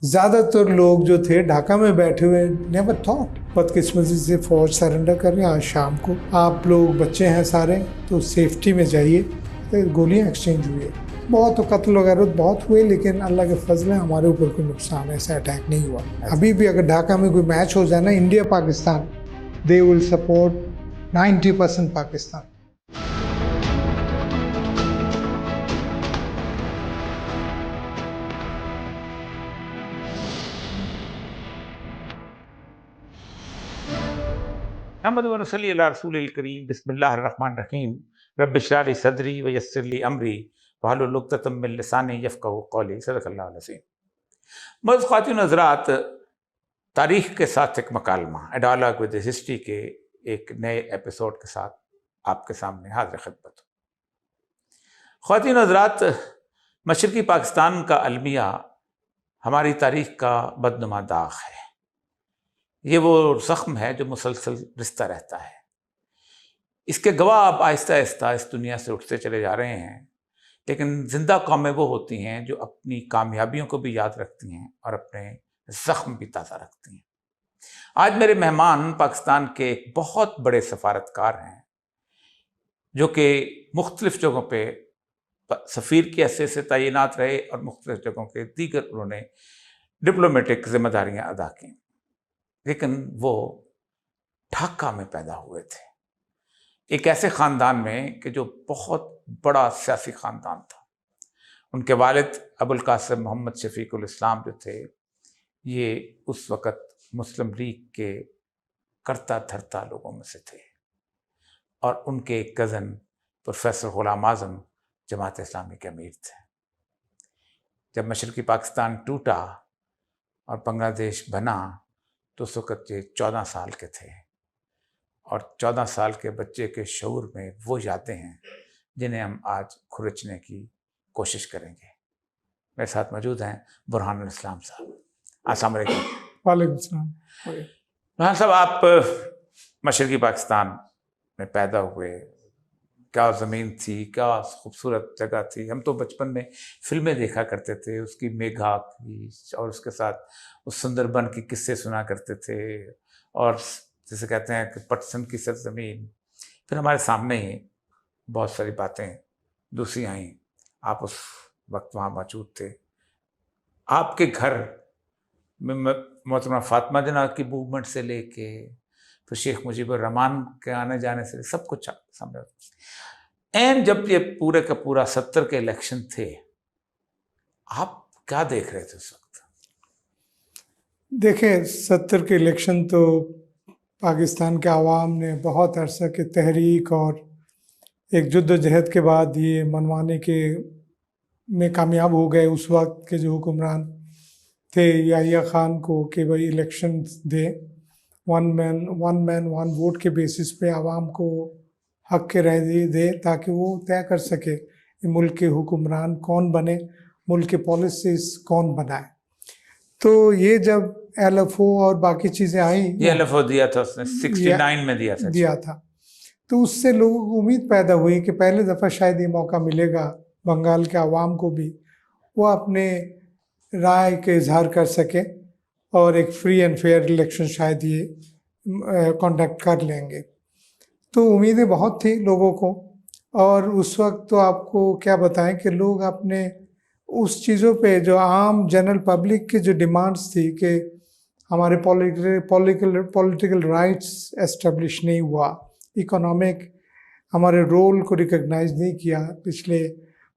ज़्यादातर लोग जो थे ढाका में बैठे हुए नेवर थॉट। बदकिस्मती से फौज सरेंडर कर रहे हैं आज शाम को। आप लोग बच्चे हैं सारे तो सेफ्टी में जाइए। तो गोलियां एक्सचेंज हुई है, बहुत तो कत्ल वगैरह बहुत हुए, लेकिन अल्लाह के फजल है हमारे ऊपर कोई नुकसान ऐसा अटैक नहीं हुआ। अभी भी अगर ढाका में कोई मैच हो जाए ना India Pakistan, they will support 90% Pakistan. अहमद व नसल्ली अला रसूलिल करीम बिस्मिल्लाहिर्रहमानिर्रहीम रब्बि इश्रह ली सदरी व यस्सिर ली अमरी वहलुल उक़दतम मिन लिसानी यफ़क़हू क़ौली सदक़ल्लाहुल अज़ीम। मौजूद ख़वातीन व हज़रात, तारीख़ के साथ एक मकालमा, ए डायलॉग विद हिस्ट्री के एक नए एपिसोड के साथ आपके सामने हाज़िर ख़िदमत। ख़वातीन व हज़रात, मशरक़ी पाकिस्तान का अलमिया हमारी तारीख़ का बदनुमा दाग है। ये वो ज़ख्म है जो मुसलसल रिश्ता रहता है। इसके गवाह आप आहिस्ता आहिस्ता इस दुनिया से उठते चले जा रहे हैं, लेकिन जिंदा कौमें वो होती हैं जो अपनी कामयाबियों को भी याद रखती हैं और अपने ज़ख्म भी ताज़ा रखती हैं। आज मेरे मेहमान पाकिस्तान के एक बहुत बड़े सफारतकार हैं, जो कि मुख्तलिफ़ जगहों पे सफ़ीर की हैसियत से तैनात रहे और मुख्तलिफ़ जगहों के दीगर उन्होंने डिप्लोमेटिक जिम्मेदारियाँ अदा की। लेकिन वो ढाका में पैदा हुए थे, एक ऐसे ख़ानदान में कि जो बहुत बड़ा सियासी ख़ानदान था। उनके वालिद अबुल कासिम मोहम्मद शफीकुल इस्लाम जो थे, ये उस वक़्त मुस्लिम लीग के करता धरता लोगों में से थे, और उनके एक कज़न प्रोफेसर ग़ुलाम आज़म जमात इस्लामी के अमीर थे। जब मशरक़ी पाकिस्तान टूटा और बांग्लादेश बना तो उस वक़्त ये 14 साल के थे, और 14 साल के बच्चे के शऊर में वो यादें हैं जिन्हें हम आज खुरचने की कोशिश करेंगे। मेरे साथ मौजूद हैं बुरहानुल इस्लाम साहब। अस्सलाम वालेकुम। वालेकुम सलाम। बुरहान साहब, आप मशरक़ी पाकिस्तान में पैदा हुए, क्या ज़मीन थी, क्या खूबसूरत जगह थी। हम तो बचपन में फिल्में देखा करते थे, उसकी मेघा की, और उसके साथ उस सुंदरबन के किस्से सुना करते थे, और जैसे कहते हैं कि पटसन की सरजमीन। फिर हमारे सामने ही बहुत सारी बातें दूसरी आईं। आप उस वक्त वहाँ मौजूद थे। आपके घर में मोहतरमा फातिमा जना की मूवमेंट से लेके फिर शेख मुजीबुर रहमान के आने जाने से सब कुछ सामने। एंड जब ये पूरे का पूरा 70 के इलेक्शन थे, आप क्या देख रहे थे उस वक्त? देखें, 70 के इलेक्शन तो पाकिस्तान के आवाम ने बहुत अरसा की तहरीक और एक जद्दोजहद के बाद ये मनवाने के में कामयाब हो गए उस वक्त के जो हुक्मरान थे याहिया खान को कि भाई election they, one man one vote के बेसिस पे आवाम को हक के राय दे, ताकि वो तय कर सके कि मुल्क के हुक्मरान कौन बने, मुल्क के पॉलिसीज कौन बनाए। तो ये जब LFO और बाकी चीज़ें आई, ये LFO दिया था उसने 69 में दिया था। तो उससे लोगों को उम्मीद पैदा हुई कि पहले दफ़ा शायद ये मौका मिलेगा बंगाल के आवाम को भी, वो अपने राय के इजहार कर सके और एक फ्री एंड फेयर इलेक्शन शायद ये कंडक्ट कर लेंगे। तो उम्मीदें बहुत थी लोगों को, और उस वक्त तो आपको क्या बताएं कि लोग अपने उस चीज़ों पे जो आम जनरल पब्लिक की जो डिमांड्स थी कि हमारे पॉलिटिकल राइट्स एस्टेब्लिश नहीं हुआ, इकोनॉमिक हमारे रोल को रिकग्नाइज नहीं किया पिछले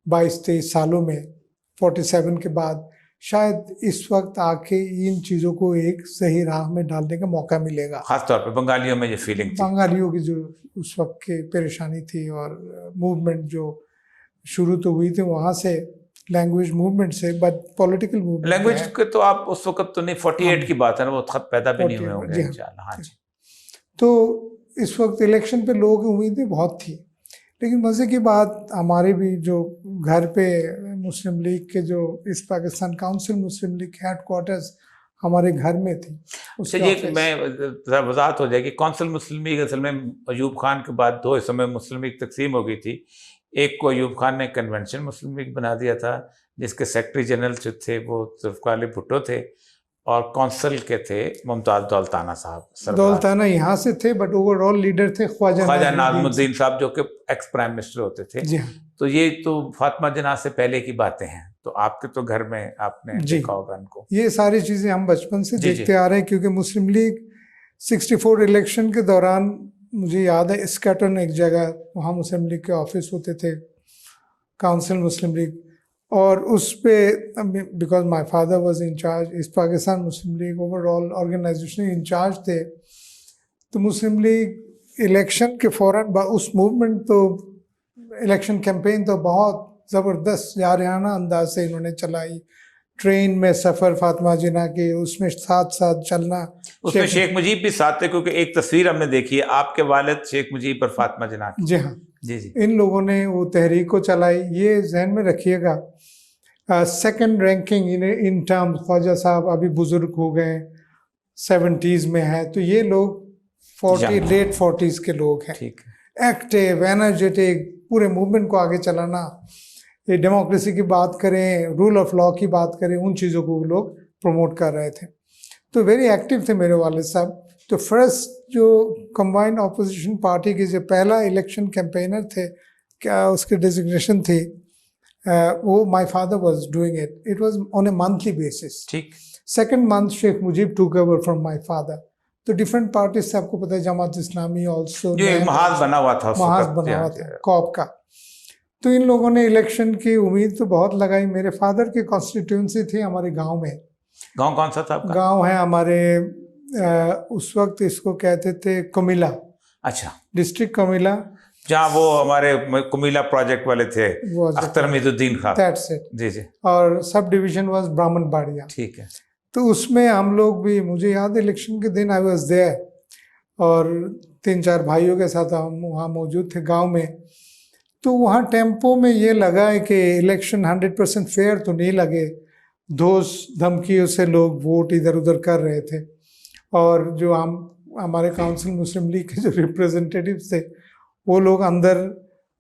22-23 सालों में, 47 के बाद शायद इस वक्त आके इन चीज़ों को एक सही राह में डालने का मौका मिलेगा। खासतौर पर बंगालियों में ये फीलिंग थी, बंगालियों की जो उस वक्त की परेशानी थी, और मूवमेंट जो शुरू तो हुई थी वहाँ से, लैंग्वेज मूवमेंट से, बट पॉलिटिकल मूवमेंट। लैंग्वेज के तो आप उस वक्त तो नहीं, 48 की बात है ना, वो खत पैदा भी नहीं हुए होंगे इंशाल्लाह। हाँ जी। तो इस वक्त इलेक्शन पे लोगों की उम्मीदें बहुत थी, लेकिन मज़े की बात हमारे भी जो घर पे मुस्लिम लीग के जो इस Pakistan council Muslim league headquarters हमारे घर में थी। अच्छा, ये मैं वजाहत हो जाएगी। काउंसिल मुस्लिम लीग असल में अयूब खान के बाद 2 हिस्सों में मुस्लिम लीग तकसीम हो गई थी। एक को अयूब खान ने कन्वेंशन मुस्लिम लीग बना दिया था, जिसके सेक्रेटरी जनरल जो थे वो जुल्फ़िकार अली भुट्टो थे और कौंसल के थे मुमताज़ दौलताना साहब। दौलताना यहाँ से थे बट ओवरऑल लीडर थे ख्वाजा नाज़मुद्दीन साहब जो कि एक्स प्राइम मिनिस्टर होते थे। जी हाँ। तो ये तो फातिमा जिन्ना से पहले की बातें हैं, तो आपके तो घर में आपने देखा होगा उनको। ये सारी चीज़ें हम बचपन से देखते आ रहे हैं, क्योंकि मुस्लिम लीग 64 इलेक्शन के दौरान मुझे याद है स्कैटन एक जगह, वहाँ मुस्लिम लीग के ऑफिस होते थे, काउंसिल मुस्लिम लीग, और उस पे because my father was in charge, इस पाकिस्तान मुस्लिम लीग ओवरऑल ऑर्गेनाइजेशन इंचार्ज थे, तो मुस्लिम लीग इलेक्शन के फौरन उस मूवमेंट तो इलेक्शन कैंपेन तो बहुत ज़बरदस्त जारियाना अंदाज से इन्होंने चलाई। ट्रेन में सफ़र फातिमा जिन्ना के, उसमें साथ साथ चलना, उसमें शेख मुजीब भी साथ थे, क्योंकि एक तस्वीर हमने देखी है आपके वालिद शेख मुजीब और फातिमा जिन्ना की। जी हाँ जी जी। इन लोगों ने वो तहरीक को चलाई। ये जहन में रखिएगा, सेकंड रैंकिंग इन टर्म्स, ख्वाजा साहब अभी बुजुर्ग हो गए, 70s में है, तो ये लोग 40 लेट 40s के लोग हैं, ठीक, एक्टिव, एनर्जेटिक, पूरे मूवमेंट को आगे चलाना, ये डेमोक्रेसी की बात करें, रूल ऑफ लॉ की बात करें, उन चीज़ों को लोग प्रमोट कर रहे थे, तो वेरी एक्टिव थे मेरे वालिद साहब। तो फर्स्ट जो कंबाइंड ऑपोजिशन पार्टी के जो पहला इलेक्शन कैंपेनर थे, क्या उसकी डेजिग्नेशन थी, वो my father was doing it, it was on a monthly basis. ठीक। Second month Sheikh Mujib took over from my father. तो डिफरेंट पार्टीज से आपको पता है, जमात इस्लामी ऑल्सो, जो महाज बना हुआ था, महाज बना हुआ था कॉप का। तो इन लोगों ने इलेक्शन की उम्मीद तो बहुत लगाई। मेरे फादर की कॉन्स्टिट्यूंसी थी हमारे गांव में। गांव कौन सा था आपका? गांव है हमारे उस वक्त इसको कहते थे कुमिला। अच्छा, डिस्ट्रिक्ट कुमिला, जहाँ वो हमारे कुमिला प्रोजेक्ट वाले थे, अख्तर हमीदुद्दीन खान। That's it. जी जी। और सब डिवीजन वाज ब्राह्मण बाड़िया। ठीक है। तो उसमें हम लोग भी, मुझे याद है इलेक्शन के दिन आई वाज देयर, और 3-4 भाइयों के साथ हम वहाँ मौजूद थे गांव में। तो वहाँ टेम्पो में ये लगा है कि इलेक्शन 100% फेयर तो नहीं लगे, धोस धमकियों से लोग वोट इधर उधर कर रहे थे, और जो हमारे काउंसिल मुस्लिम लीग के जो रिप्रेजेंटेटिव्स थे, वो लोग अंदर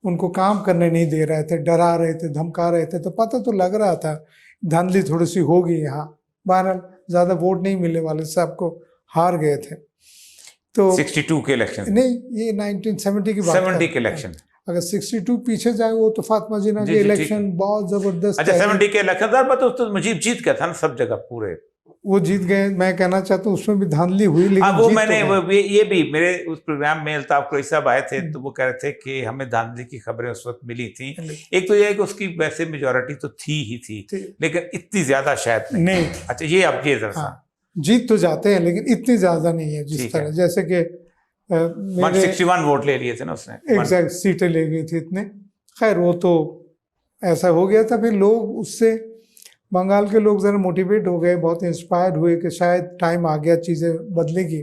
उनको काम करने नहीं दे रहे थे, डरा रहे थे, धमका रहे थे। तो पता तो लग रहा था धांधली थोड़ी सी होगी यहाँ। बहरहाल ज़्यादा वोट नहीं मिलने वाले, साहब को हार गए थे। तो 62 के इलेक्शन नहीं, ये 1970 की बात है। 70 के इलेक्शन। अगर 62 पीछे जाए, वो तो फातिमा जिन्ना के इलेक्शन बहुत जबरदस्त। अच्छा, 70 के इलेक्शन तो मुजीब जीत गया था ना सब जगह, पूरे वो जीत गए। मैं कहना चाहता हूँ उसमें भी धांधली हुई, लेकिन वो मैंने ये भी मेरे उस प्रोग्राम में अल्ताफ कुरैशी साहब आए थे, तो वो कह रहे थे कि हमें धांधली की खबरें उस वक्त मिली थी। एक तो ये है कि उसकी वैसे मेजोरिटी तो थी ही थी, लेकिन इतनी ज्यादा शायद नहीं। अच्छा, ये आप ये जरा जीत तो जाते हैं, लेकिन इतनी ज्यादा नहीं है जिस तरह, जैसे कि 161 वोट ले लिए थे ना उसने, एग्जैक्ट सीटें ले गई थी इतने। खैर वो तो ऐसा हो गया था। फिर लोग उससे, बंगाल के लोग ज़रा मोटिवेट हो गए, बहुत इंस्पायर्ड हुए कि शायद टाइम आ गया, चीज़ें बदलेगी।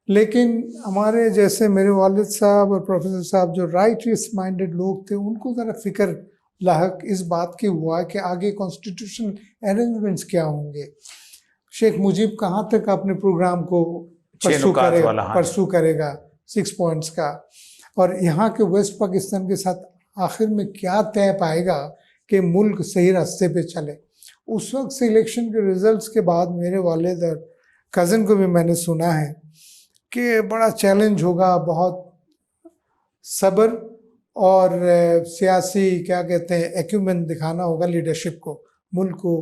लेकिन हमारे जैसे मेरे वालिद साहब और प्रोफेसर साहब जो राइटिस्ट माइंडेड लोग थे, उनको ज़रा फिक्र लाहक इस बात की हुआ कि आगे कॉन्स्टिट्यूशनल अरेंजमेंट्स क्या होंगे, शेख मुजीब कहाँ तक अपने प्रोग्राम को परसू करेगा 6 पॉइंट्स का, और यहाँ के वेस्ट पाकिस्तान के साथ आखिर में क्या तय पाएगा कि मुल्क सही रास्ते पे चले। उस वक्त से इलेक्शन के रिजल्ट्स के बाद मेरे वालिद और कज़न को भी मैंने सुना है कि बड़ा चैलेंज होगा, बहुत सब्र और सियासी क्या कहते हैं एक्यूमेन दिखाना होगा, लीडरशिप को, मुल्क को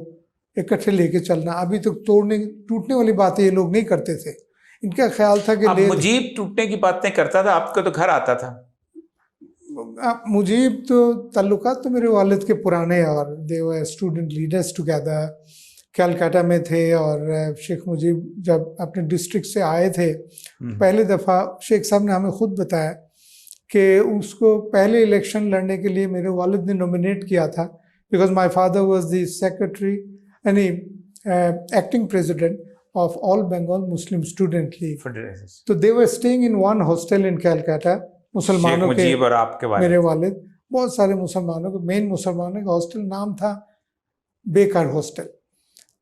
इकट्ठे लेके चलना। अभी तक टूटने वाली बातें ये लोग नहीं करते थे। इनका ख्याल था कि मुजीब टूटने की बातें करता था, आपका तो घर आता था। मुजीब तो ताल्लुकात तो मेरे वालिद के पुराने, और दे वर स्टूडेंट लीडर्स टुगेदर, कलकत्ता में थे। और शेख मुजीब जब अपने डिस्ट्रिक्ट से आए थे पहली दफ़ा, शेख साहब ने हमें खुद बताया कि उसको पहले इलेक्शन लड़ने के लिए मेरे वालिद ने नॉमिनेट किया था, because my father was the secretary यानी acting president of all Bengal Muslim Student League. तो they were staying in one hostel in Calcutta. मुसलमानों के, और आपके मेरे वालिद बहुत सारे मुसलमानों के, मेन मुसलमानों का हॉस्टल नाम था बेकार हॉस्टल।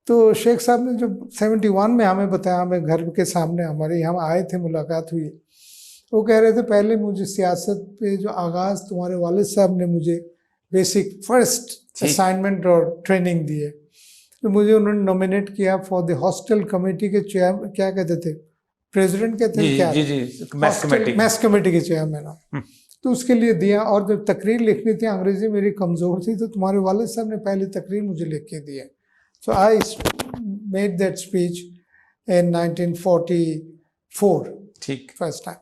तो शेख साहब ने जब 71 में हमें बताया, हमें घर के सामने हमारे यहाँ आए थे, मुलाकात हुई, वो कह रहे थे पहले मुझे सियासत पे जो आगाज़ तुम्हारे वालिद साहब ने मुझे बेसिक फर्स्ट ठीक। असाइनमेंट और ट्रेनिंग दी है। तो मुझे उन्होंने नॉमिनेट किया फॉर द हॉस्टल कमेटी के चेयर, क्या कहते थे, प्रेसिडेंट कहते जी थे क्या, जी जी मैथ्स कमेटी। मैथ्स कमेटी के चेयरमैन। तो उसके लिए दिया, और जब तकरीर लिखनी थी, अंग्रेजी मेरी कमज़ोर थी, तो तुम्हारे वालिद साहब ने पहली तकरीर मुझे लिख के दी है। So I made that speech in 1944 ठीक। First time.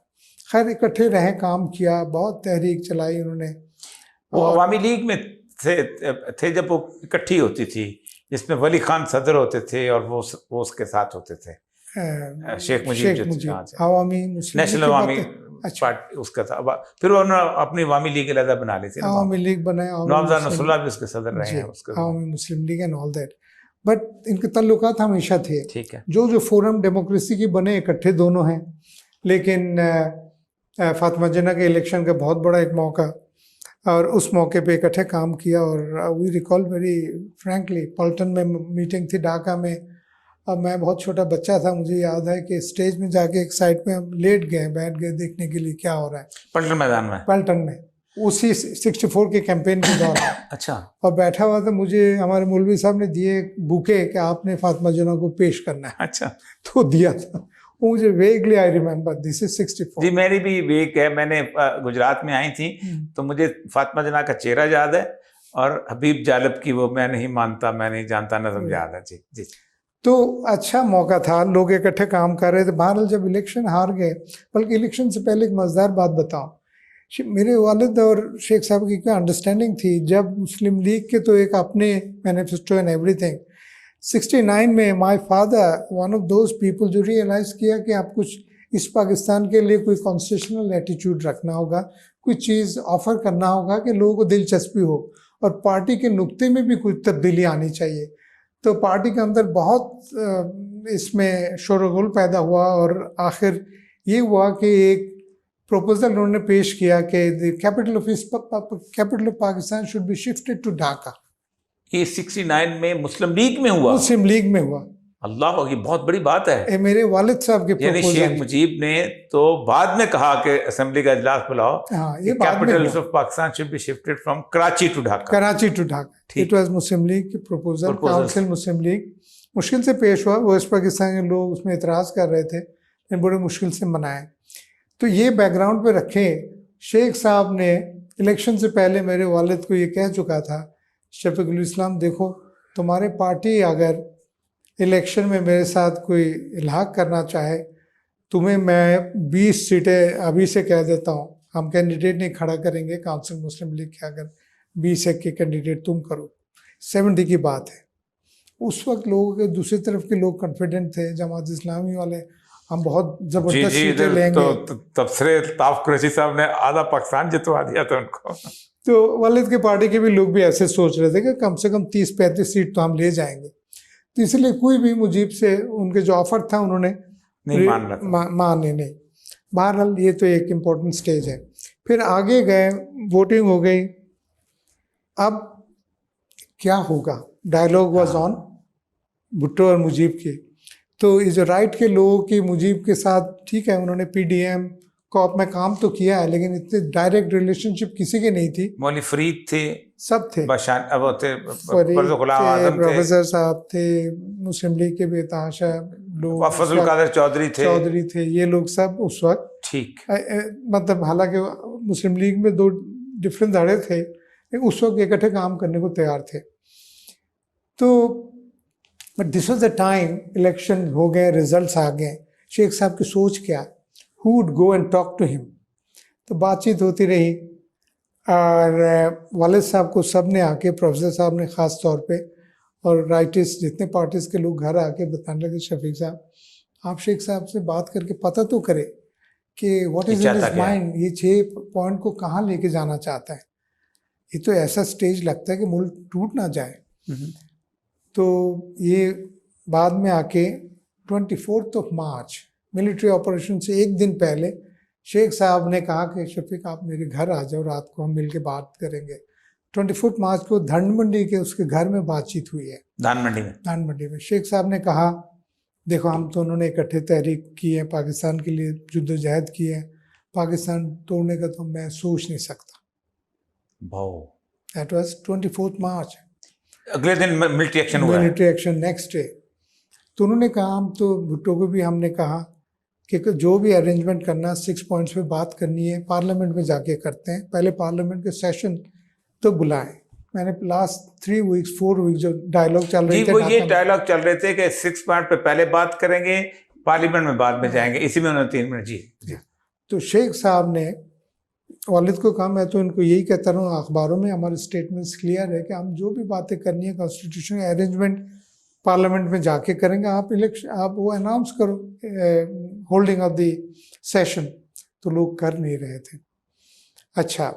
खैर इकट्ठे रहे, काम किया, बहुत तहरीक चलाई उन्होंने। वो अवामी लीग में थे जब वो इकट्ठी होती थी, जिसमें वली खान सदर होते थे और वो उसके साथ होते थे शेख मुजीब अवामी मुस्लिम नेशनल अवामी पार्टी उसका था। फिर उन्होंने अपनी अवामी लीग अलग बना ली थी, अवामी लीग बनाए, नवाब नसरुल्लाह भी उसके सदर रहे हैं उसके, Awami Muslim League and all that. But इनके ताल्लुकात हमेशा थे। ठीक है। जो फोरम डेमोक्रेसी की बने, इकट्ठे दोनों हैं। लेकिन फातिमा जिन्ना के इलेक्शन का बहुत बड़ा एक मौका, और उस मौके पे इकट्ठे काम किया। और वी रिकॉल वेरी फ्रैंकली, पल्टन में मीटिंग थी, ढाका में। अब मैं बहुत छोटा बच्चा था, मुझे याद है कि स्टेज में जाके एक साइड पे हम लेट गए, बैठ गए देखने के लिए क्या हो रहा है पल्टन मैदान में, पल्टन में, उसी 64 के कैंपेन के दौरान। अच्छा। और बैठा हुआ था, मुझे हमारे मौलवी साहब ने दिए बुके कि आपने फातिमा जिन्ना को पेश करना है। अच्छा। तो दिया था वो, मुझे vaguely I remember, this is 64। जी मेरी भी वेग है, मैंने गुजरात में आई थी तो मुझे फातिमा जिन्ना का चेहरा याद है, और हबीब जालिब की वो मैं नहीं मानता मैं नहीं जानता नज़म याद है। जी जी। तो अच्छा मौका था, लोग इकट्ठे काम कर रहे थे। बहरहाल जब इलेक्शन हार गए, बल्कि इलेक्शन से पहले एक मज़ेदार बात बताऊं, मेरे वालिद और शेख साहब की क्या अंडरस्टैंडिंग थी, जब मुस्लिम लीग के तो एक अपने मैनिफेस्टो एंड एवरीथिंग, 69 में my father one of those people जो रियलाइज़ किया कि आप कुछ इस पाकिस्तान के लिए कोई कॉन्स्टिट्यूशनल एटीट्यूड रखना होगा, कोई चीज़ ऑफर करना होगा कि लोगों को दिलचस्पी हो, और पार्टी के नुक्ते में भी कुछ तब्दीली आनी चाहिए। तो पार्टी के अंदर बहुत इसमें शोरगुल पैदा हुआ, और आखिर ये हुआ कि एक प्रपोजल उन्होंने पेश किया कि the capital of Pakistan should be shifted to Dhaka. ये 69 में मुस्लिम लीग में हुआ? मुस्लिम लीग में हुआ। अल्लाह, ये बहुत बड़ी बात है। ये मेरे वालिद साहब के यानी शेख मुजीब ने तो बाद में कहा कि असेंबली का इजलास बुलाओ, ये capital of Pakistan should be shifted from Karachi to Dhaka. Karachi to Dhaka. It was Muslim League की प्रपोजल, काउंसिल मुस्लिम लीग मुश्किल से पेश हुआ। वेस्ट पाकिस्तान के लोग उसमें इतराज़ कर रहे थे, लेकिन बड़े मुश्किल से मनाए। तो ये बैकग्राउंड पे रखें, शेख साहब ने इलेक्शन से पहले मेरे वालिद को ये कह चुका था, शफीकुल इस्लाम देखो, तुम्हारे पार्टी अगर इलेक्शन में मेरे साथ कोई इल्हाक करना चाहे, तुम्हें मैं 20 सीटें अभी से कह देता हूँ, हम कैंडिडेट नहीं खड़ा करेंगे काउंसिल मुस्लिम लीग के, अगर 20 के कैंडिडेट तुम करो। 70 की बात है। उस वक्त लोगों के दूसरी तरफ के लोग कॉन्फिडेंट थे, जमात इस्लामी वाले, हम बहुत जबरदस्त सीटें लेंगे। तो तबसरे ताफ कुरैशी साहब ने आधा पाकिस्तान जितवा दिया था उनको। तो वालिद के पार्टी के भी लोग भी ऐसे सोच रहे थे कि कम से कम 30-35 सीट तो हम ले जाएंगे। तो इसलिए कोई भी मुजीब से उनके जो ऑफर था उन्होंने नहीं माने नहीं। बहरहाल ये तो एक इम्पोर्टेंट स्टेज है। फिर आगे गए, वोटिंग हो गई। अब क्या होगा, डायलॉग वाज ऑन भुट्टो और मुजीब की। तो इस राइट के लोगों की मुजीब के साथ ठीक है, उन्होंने PDM कॉप में काम तो किया है, लेकिन इतने डायरेक्ट रिलेशनशिप किसी के नहीं थी। मौलवी फरीद थे, सब थे, प्रोफेसर साहब थे, मुस्लिम लीग के बेतहाशा लोग, फजल कादिर चौधरी थे, ये लोग सब उस वक्त ठीक। मतलब हालांकि मुस्लिम लीग में 2 डिफरेंट धड़े थे, उस वक्त इकट्ठे काम करने को तैयार थे। तो but this was the time, election हो गए, रिजल्ट्स आ गए, शेख साहब की सोच क्या, who would go and talk to him. तो बातचीत होती रही, और वालिद साहब को सब ने आके, प्रोफेसर साहब ने ख़ास तौर पे, और राइटिस्ट जितने पार्टीज़ के लोग घर आके बताने लगे, शफीक साहब आप शेख साहब से बात करके पता तो करें कि what is in his mind, ये 6 पॉइंट को कहाँ लेके जाना चाहता है। ये तो ऐसा स्टेज लगता है कि मुल्क टूट ना जाए। तो ये बाद में आके 24 मार्च मिलिट्री ऑपरेशन से एक दिन पहले शेख साहब ने कहा कि शफीक आप मेरे घर आ जाओ, रात को हम मिल के बात करेंगे। 24 मार्च को धानमंडी के उसके घर में बातचीत हुई है। धानमंडी में शेख साहब ने कहा देखो, हम तो उन्होंने इकट्ठे तहरीक की है, पाकिस्तान के लिए जुद्दोजहद की है, पाकिस्तान तोड़ने का तो मैं सोच नहीं सकता। दैट वाज 24 मार्च। अगले दिन मिलिट्री एक्शन हुआ है। Military action next day. तो उन्होंने कहा, हम तो भुट्टो को भी हमने कहा कि जो भी अरेंजमेंट करना, 6 पॉइंट्स पे बात करनी है, पार्लियामेंट में जाके करते हैं, पहले पार्लियामेंट के सेशन तो बुलाएं। मैंने लास्ट 3 वीक्स 4 वीक्स जो डायलॉग चल रहे जी, थे, वो ये डायलॉग चल रहे थे कि 6 पॉइंट पे पहले बात करेंगे, पार्लियामेंट में बाद में जाएंगे, इसी में उन्होंने 3 मिनट। जी तो शेख साहब ने वालिद को कहा, मैं तो इनको यही कहता रहूँ, अखबारों में हमारे स्टेटमेंट्स क्लियर है कि हम जो भी बातें करनी है कॉन्स्टिट्यूशन अरेंजमेंट पार्लियामेंट में जाके करेंगे, आप इलेक्शन आप वो अनाउंस करो होल्डिंग ऑफ द सेशन। तो लोग कर नहीं रहे थे। अच्छा,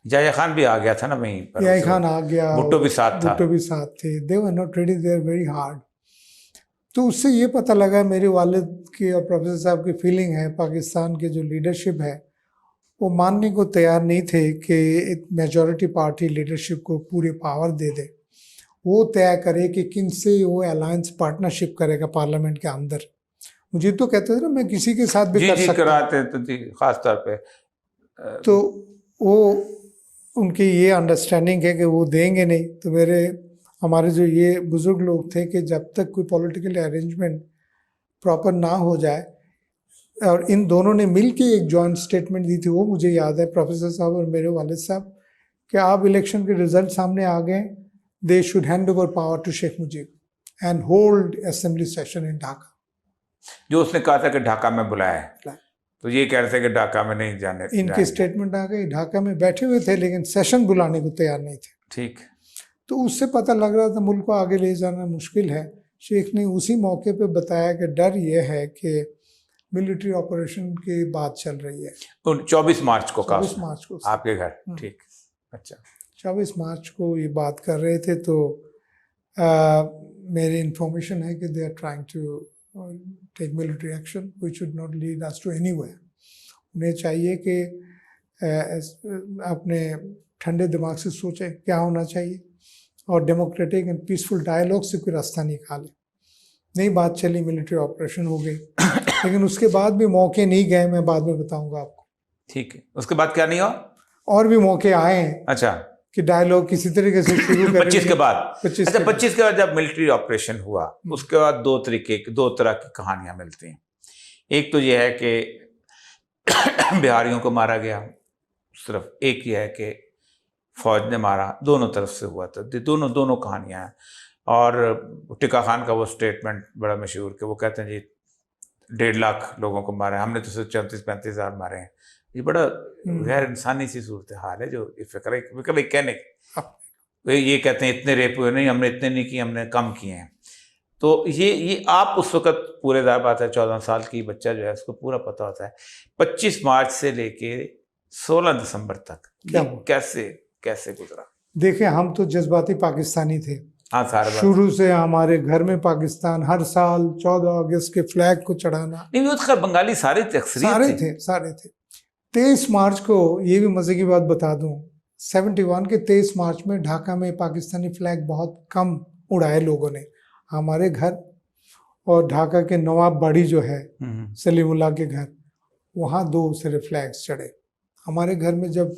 याह्या खान भी आ गया था ना वहीं पर, याह्या खान आ गया, भुट्टो भी साथ था। भुट्टो भी साथ थे। They were not ready, they are very hard. तो उससे ये पता लगा मेरे वालिद की और प्रोफेसर साहब की फीलिंग है, पाकिस्तान की जो लीडरशिप है वो मानने को तैयार नहीं थे कि एक मेजॉरिटी पार्टी लीडरशिप को पूरे पावर दे दे, वो तय करे कि किन से वो अलायंस पार्टनरशिप करेगा पार्लियामेंट के अंदर। मुझे तो कहते थे ना, मैं किसी के साथ भी जी कर जी सकता हूं। कराते तो जी, खास तौर पे तो वो उनकी ये अंडरस्टैंडिंग है कि वो देंगे नहीं। तो हमारे जो ये बुजुर्ग लोग थे कि जब तक कोई पॉलिटिकल अरेंजमेंट प्रॉपर ना हो जाए, और इन दोनों ने मिल के एक जॉइंट स्टेटमेंट दी थी, वो मुझे याद है, प्रोफेसर साहब और मेरे वालिद साहब, कि आप इलेक्शन के रिजल्ट सामने आ गए, they should hand over power to Sheikh Mujib and hold assembly session in Dhaka. जो उसने कहा था कि ढाका में बुलाया है, तो ये कह रहे थे कि ढाका में नहीं जाने। इनकी स्टेटमेंट आ गई, ढाका में बैठे हुए थे लेकिन सेशन बुलाने को तैयार नहीं थे। ठीक। तो उससे पता लग रहा था मुल्क को आगे ले जाना मुश्किल है। शेख ने उसी मौके पे बताया कि डर यह है कि मिलिट्री ऑपरेशन की बात चल रही है। 24 मार्च को कहा, 24 मार्च को आपके घर। ठीक, अच्छा। 24 मार्च को ये बात कर रहे थे। तो मेरी इंफॉर्मेशन है कि they are trying to take military action which should not lead us to anywhere. उन्हें चाहिए कि अपने ठंडे दिमाग से सोचें क्या होना चाहिए और डेमोक्रेटिक एंड पीसफुल डायलॉग से कोई रास्ता निकाले। नहीं बात चली, मिलिट्री ऑपरेशन हो गई, लेकिन उसके बाद भी मौके नहीं गए, मैं बाद में बताऊंगा आपको। ठीक है, उसके बाद क्या नहीं हुआ? और भी मौके आए हैं। अच्छा, कि डायलॉग किसी तरीके से शुरू करेंगे 25 के बाद। 25 अच्छा, 25 के बाद जब मिलिट्री ऑपरेशन हुआ, उसके बाद दो तरह की कहानियां मिलती हैं। एक तो यह है कि बिहारियों को मारा गया सिर्फ, एक यह है कि फौज ने मारा, दोनों तरफ से हुआ था। दोनों कहानियां हैं। और टिक्का खान का वो स्टेटमेंट बड़ा मशहूर कि वो कहते हैं जी 1.5 लाख लोगों को मारा है, हमने तो सिर्फ 34-35 हज़ार मारे हैं। ये बड़ा गैर इंसानी सी सूरत हाल है जो फिक्र कहने वे ये कहते हैं इतने रेप हुए, नहीं हमने इतने नहीं किए, हमने कम किए हैं। तो ये आप उस वक्त पूरे दार बात है, 14 साल की बच्चा जो है उसको पूरा पता होता है। 25 मार्च से लेके 16 दिसंबर तक कैसे गुजरा? देखिए, हम तो जज्बाती पाकिस्तानी थे। हाँ, सारा शुरू से हमारे घर में पाकिस्तान, हर साल 14 अगस्त के फ्लैग को चढ़ाना। नहीं, उसका बंगाली सारे थे। 23 मार्च को, ये भी मजे की बात बता दूं, 71 के 23 मार्च में ढाका में पाकिस्तानी फ्लैग बहुत कम उड़ाए लोगों ने। हमारे घर और ढाका के नवाब बाड़ी जो है सलीमुल्लाह के घर, वहाँ 2 सिर्फ फ्लैग्स चढ़े। हमारे घर में जब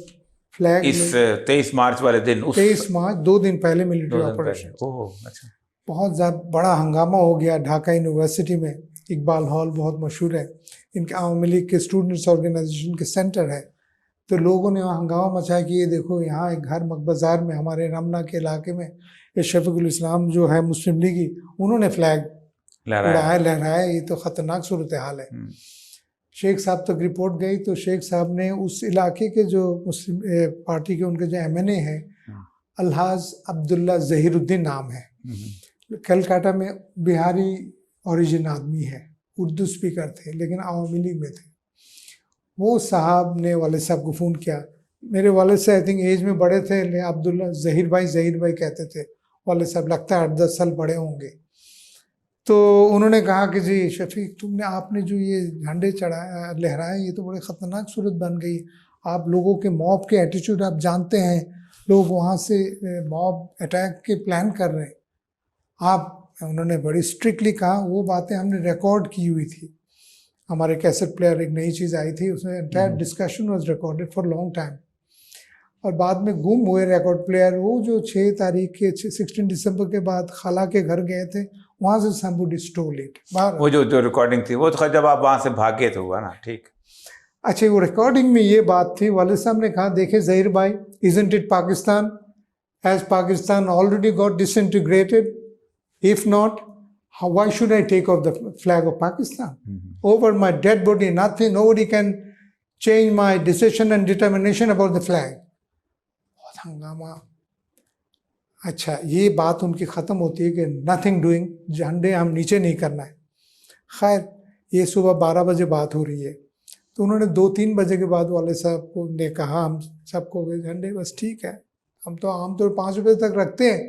फ्लैग इस 23 मार्च वाले दिन, 23 मार्च 2 दिन पहले मिलिट्री ऑपरेशन, अच्छा, बहुत ज़्यादा बड़ा हंगामा हो गया ढाका यूनिवर्सिटी में। इकबाल हॉल बहुत मशहूर है, इनके आवामी लीग के स्टूडेंट्स ऑर्गेनाइजेशन के सेंटर है। तो लोगों ने वहाँ हंगामा मचाया कि ये देखो यहाँ एक घर बाजार में, हमारे रमना के इलाके में, ये शफीकुल इस्लाम जो है मुस्लिम लीगी, उन्होंने फ्लैग लहराया। ये तो ख़तरनाक सूरत हाल है। शेख साहब तक रिपोर्ट गई तो शेख साहब ने उस इलाके के जो मुस्लिम पार्टी के उनके जो MNA हैं, अलहाज अब्दुल्ला ज़हीरुद्दीन नाम है, कलकत्ता में बिहारी ओरिजिन आदमी है, उर्दू स्पीकर थे लेकिन आवामी लीग में थे। वो साहब ने वालिद साहब को फ़ोन किया। मेरे वालिद से आई थिंक एज में बड़े थे, अब्दुल्ला ज़हीर भाई कहते थे वालिद साहब, लगता है 8-10 साल बड़े होंगे। तो उन्होंने कहा कि जी शफीक, आपने जो ये झंडे लहराए, ये तो बड़े ख़तरनाक सूरत बन गई। आप लोगों के मॉब के एटीट्यूड आप जानते हैं, लोग वहाँ से मॉब अटैक के प्लान कर रहे हैं। उन्होंने बड़ी स्ट्रिक्टली कहा। वो बातें हमने रिकॉर्ड की हुई थी, हमारे कैसेट प्लेयर एक नई चीज़ आई थी, उसमें entire discussion was recorded for long time. और बाद में गुम हुए रिकॉर्ड प्लेयर, वो जो 6 तारीख के 16 दिसंबर के बाद खाला के घर गए थे, वहाँ से somebody stole it बाहर। वो जो रिकॉर्डिंग थी वो तो जब आप वहाँ से भागे तो हुआ ना, ठीक। अच्छा, वो रिकॉर्डिंग में ये बात थी, वालिद साहब ने कहा, देखे ज़हीर भाई, isn't it Pakistan? Has Pakistan already got disintegrated? If not, why should I take off the flag of Pakistan? Over my dead body, nothing, nobody can change my decision and determination about the flag. बहुत हंगामा। अच्छा, ये बात उनकी ख़त्म होती है कि नथिंग डूइंग, झंडे हम नीचे नहीं करना है। खैर, ये सुबह 12 बजे बात हो रही है, तो उन्होंने 2-3 बजे के बाद वाले साहब को ने कहा हम सबको कि झंडे बस ठीक है, हम तो आमतौर 5 बजे तक रखते हैं,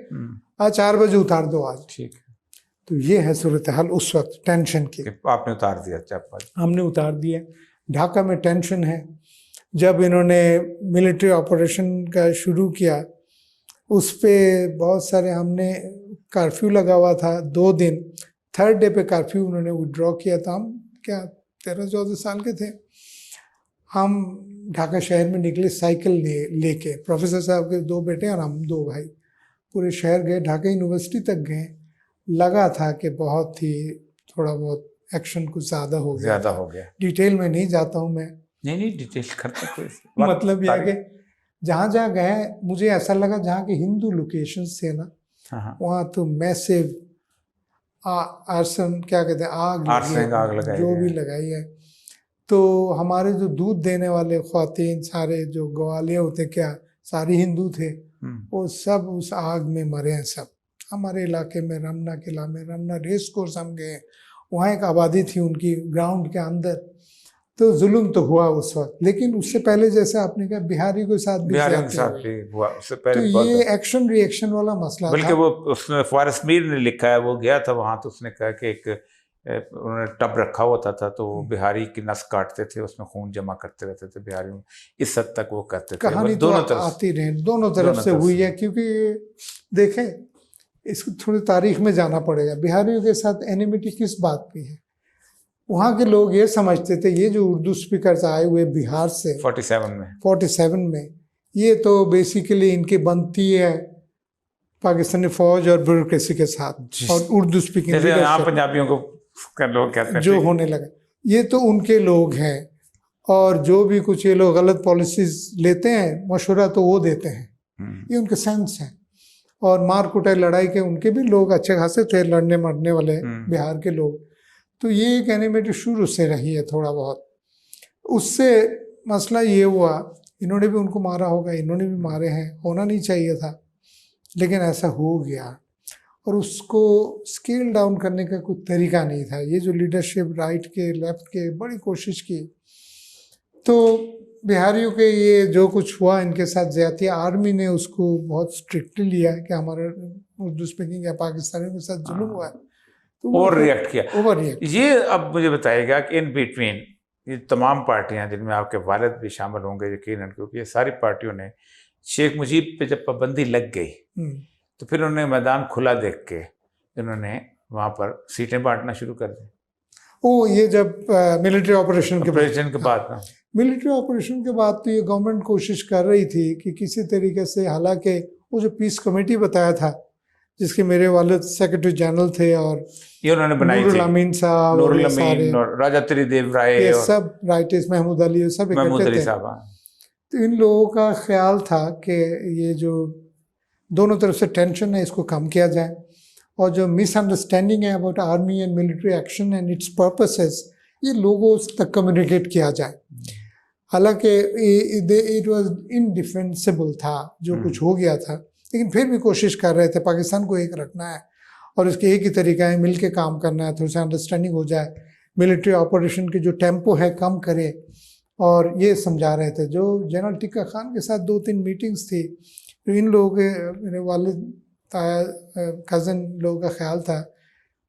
आज 4 बजे उतार दो आज, ठीक है। तो ये है सूरत हाल उस वक्त टेंशन की। आपने उतार दिया? हमने उतार दिया। ढाका में टेंशन है। जब इन्होंने मिलिट्री ऑपरेशन का शुरू किया, उस पे बहुत सारे, हमने कर्फ्यू लगा हुआ था 2 दिन, 3rd डे पे कर्फ्यू उन्होंने विड्रॉ किया था। हम क्या 13-14 साल के थे, हम ढाका शहर में निकले साइकिल लेके, प्रोफेसर साहब के 2 बेटे और हम 2 भाई, पूरे शहर गए, ढाका यूनिवर्सिटी तक गए। लगा था कि बहुत ही थोड़ा बहुत एक्शन कुछ ज़्यादा हो गया। डिटेल में नहीं जाता हूँ मैं, नहीं डिटेल करता कोई मतलब यह है कि जहाँ जहाँ गए मुझे ऐसा लगा जहाँ के हिंदू लोकेशंस थे ना, वहाँ तो मैसिव आर्सन, क्या कहते हैं, आग लगाई, जो भी लगाई है। तो हमारे जो दूध देने वाले ख्वातीन, सारे जो ग्वालियर होते, क्या सारे हिंदू थे, वो सब उस आग में मरे हैं सब। हमारे इलाके में, रमना किला में, रमना रेस कोर्स हम गए, वहाँ एक आबादी थी उनकी ग्राउंड के अंदर, तो जुल्म तो हुआ उस वक्त। लेकिन उससे पहले, जैसे आपने कहा, बिहारी के साथ भी हुआ उससे पहले, तो ये एक्शन रिएक्शन वाला मसला था। बल्कि वो उसने फारिस मीर ने लिखा है, वो गया था वहाँ, तो उसने कहा कि एक उन्होंने टब रखा होता था, तो बिहारी की नस काटते थे, उसमें खून जमा करते रहते थे बिहारी में, इस हद तक वो करते थे। कहानी दोनों तरफ आती रहे, दोनों तरफ से हुई है। क्योंकि देखें, इसको थोड़ी तारीख में जाना पड़ेगा, बिहारियों के साथ एनिमिटी किस बात की है। वहाँ के लोग ये समझते थे, ये जो उर्दू स्पीकर्स आए हुए बिहार से 47 में, ये तो बेसिकली इनकी बनती है पाकिस्तानी फौज और ब्यूरोक्रेसी के साथ, और उर्दू स्पीकिंग पंजाबियों को लोग कहते हैं जो होने लगा, ये तो उनके लोग हैं, और जो भी कुछ ये लोग गलत पॉलिसीज लेते हैं, मशवरा तो वो देते हैं, ये उनके सेंस हैं। और मार कुटाई लड़ाई के उनके भी लोग अच्छे खासे थे, लड़ने मरने वाले बिहार के लोग। तो ये एक एनिमेटेड शुरू से रही है थोड़ा बहुत। उससे मसला ये हुआ, इन्होंने भी उनको मारा होगा, इन्होंने भी मारे हैं, होना नहीं चाहिए था, लेकिन ऐसा हो गया। और उसको स्केल डाउन करने का कोई तरीका नहीं था। ये जो लीडरशिप राइट के लेफ्ट के बड़ी कोशिश की, तो बिहारियों के ये जो कुछ हुआ इनके साथ ज्यादती, आर्मी ने उसको बहुत स्ट्रिक्टली लिया है कि हमारा उर्दू स्पीकिंग या पाकिस्तानियों के साथ जुल्म हुआ है, तो ओवर रिएक्ट किया। ये अब मुझे बताइएगा कि इन बिटवीन ये तमाम पार्टियां, जिनमें आपके वालिद भी शामिल होंगे यकीनन, क्योंकि ये सारी पार्टियों ने शेख मुजीब पे जब पाबंदी लग गई, तो फिर उन्होंने मैदान खुला देख के इन्होंने वहाँ पर सीटें बांटना शुरू कर दी। ये जब मिलिट्री ऑपरेशन के बाद ना, मिलिट्री ऑपरेशन के बाद तो ये गवर्नमेंट कोशिश कर रही थी कि किसी तरीके से, हालांकि वो जो पीस कमेटी बताया था, जिसके मेरे वालिद सेक्रेटरी जनरल थे, और ये उन्होंने बनाई थी, अमीन साहब, राजा त्रिदेव राय, ये सब राइटर्स, महमूद अली, सब इकट्ठे थे। तो इन लोगों का ख्याल था कि ये जो दोनों तरफ से टेंशन है, इसको कम किया जाए, और जो मिसअंडरस्टैंडिंग है about army and military action and it's purposes, ये लोगों तक कम्युनिकेट किया जाए। हालांकि इट वाज इनडिफेंसिबल था जो कुछ हो गया था, लेकिन फिर भी कोशिश कर रहे थे, पाकिस्तान को एक रखना है और इसके एक ही तरीका है, मिल के काम करना है, थोड़ी सी अंडरस्टैंडिंग हो जाए, मिलिट्री ऑपरेशन की जो टेम्पो है कम करे। और ये समझा रहे थे। जो जनरल टिक्का खान के साथ 2-3 मीटिंग्स थी, तो इन लोगों के, मेरे वालिद ताया कज़न लोगों का ख्याल था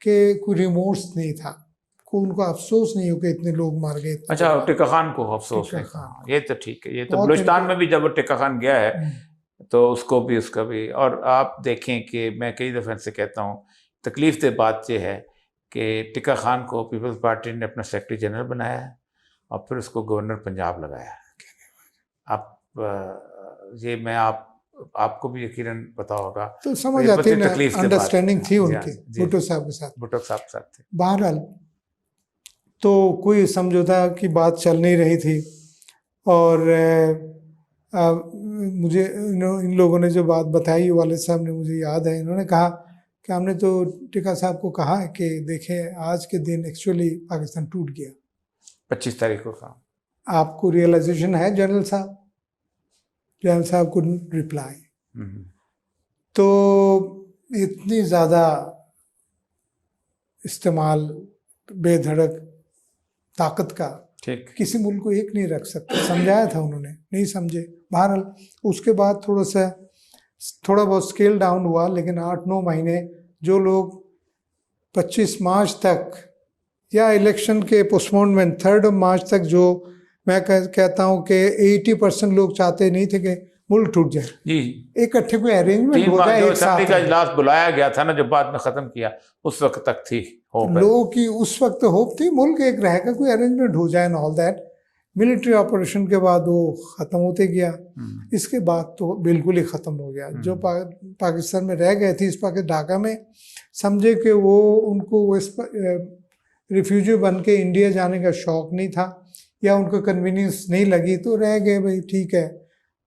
कि कोई रिमोर्स नहीं था, को उनको अफसोस नहीं हो कि इतने लोग मार गए। अच्छा, टिक्का खान को अफसोस नहीं, ये तो ठीक है। ये तो बलूचिस्तान में भी जब वो टिक्का खान गया है तो उसको भी, उसका भी। और आप देखें कि मैं कई दफ़े से कहता हूँ, तकलीफ दे बात यह है कि टिक्का खान को पीपल्स पार्टी ने अपना सेक्रेटरी जनरल बनाया है और फिर उसको गवर्नर पंजाब लगाया। आप ये मैं आपको भी यकीनन पता होगा। तो समझ ये आती है बड़ी ना, तकलीफ से अंडरस्टैंडिंग बात। थी जी उनकी हाँ, जी भुट्टो साहब के साथ। भुट्टो साहब के साथ थे। बहरहाल तो कोई समझौता की बात चल नहीं रही थी। और मुझे इन लोगों ने जो बात बताई, वालिद साहब ने, मुझे याद है, इन्होंने कहा कि हमने तो टिक्का साहब को कहा है कि देखें आज के दिन एक्चुअली पाकिस्तान टूट गया। 25 तारीख को कहा। आपको रियलाइजेशन है जनरल साहब? जनरल साहब को रिप्लाई। तो इतनी ज़्यादा इस्तेमाल बेधड़क ताकत का ठीक। किसी मुल्क को एक नहीं रख सकते। समझाया था उन्होंने, नहीं समझे। बहरहाल उसके बाद थोड़ा बहुत स्केल डाउन हुआ, लेकिन 8-9 महीने जो लोग 25 मार्च तक, या इलेक्शन के पोस्टपोनमेंट 3 मार्च तक, जो मैं कहता हूँ कि 80% लोग चाहते नहीं थे कि मुल्क टूट जाए। जी, इकट्ठे कोई अरेंजमेंट हो जाए, एक साथ का इजलास बुलाया गया था ना, जो बाद में खत्म किया, उस वक्त तक थी होप। लोगों की उस वक्त होप थी मुल्क एक रहेगा, कोई अरेंजमेंट हो जाए, ऑल दैट। मिलिट्री ऑपरेशन के बाद वो ख़त्म होते गया। इसके बाद तो बिल्कुल ही ख़त्म हो गया। जो पाकिस्तान में रह गए थे इस पाके ढाका में, समझे कि वो उनको रिफ्यूजी बन के इंडिया जाने का शौक़ नहीं था, या उनको कन्वीनियंस नहीं लगी, तो रह गए, भाई ठीक है।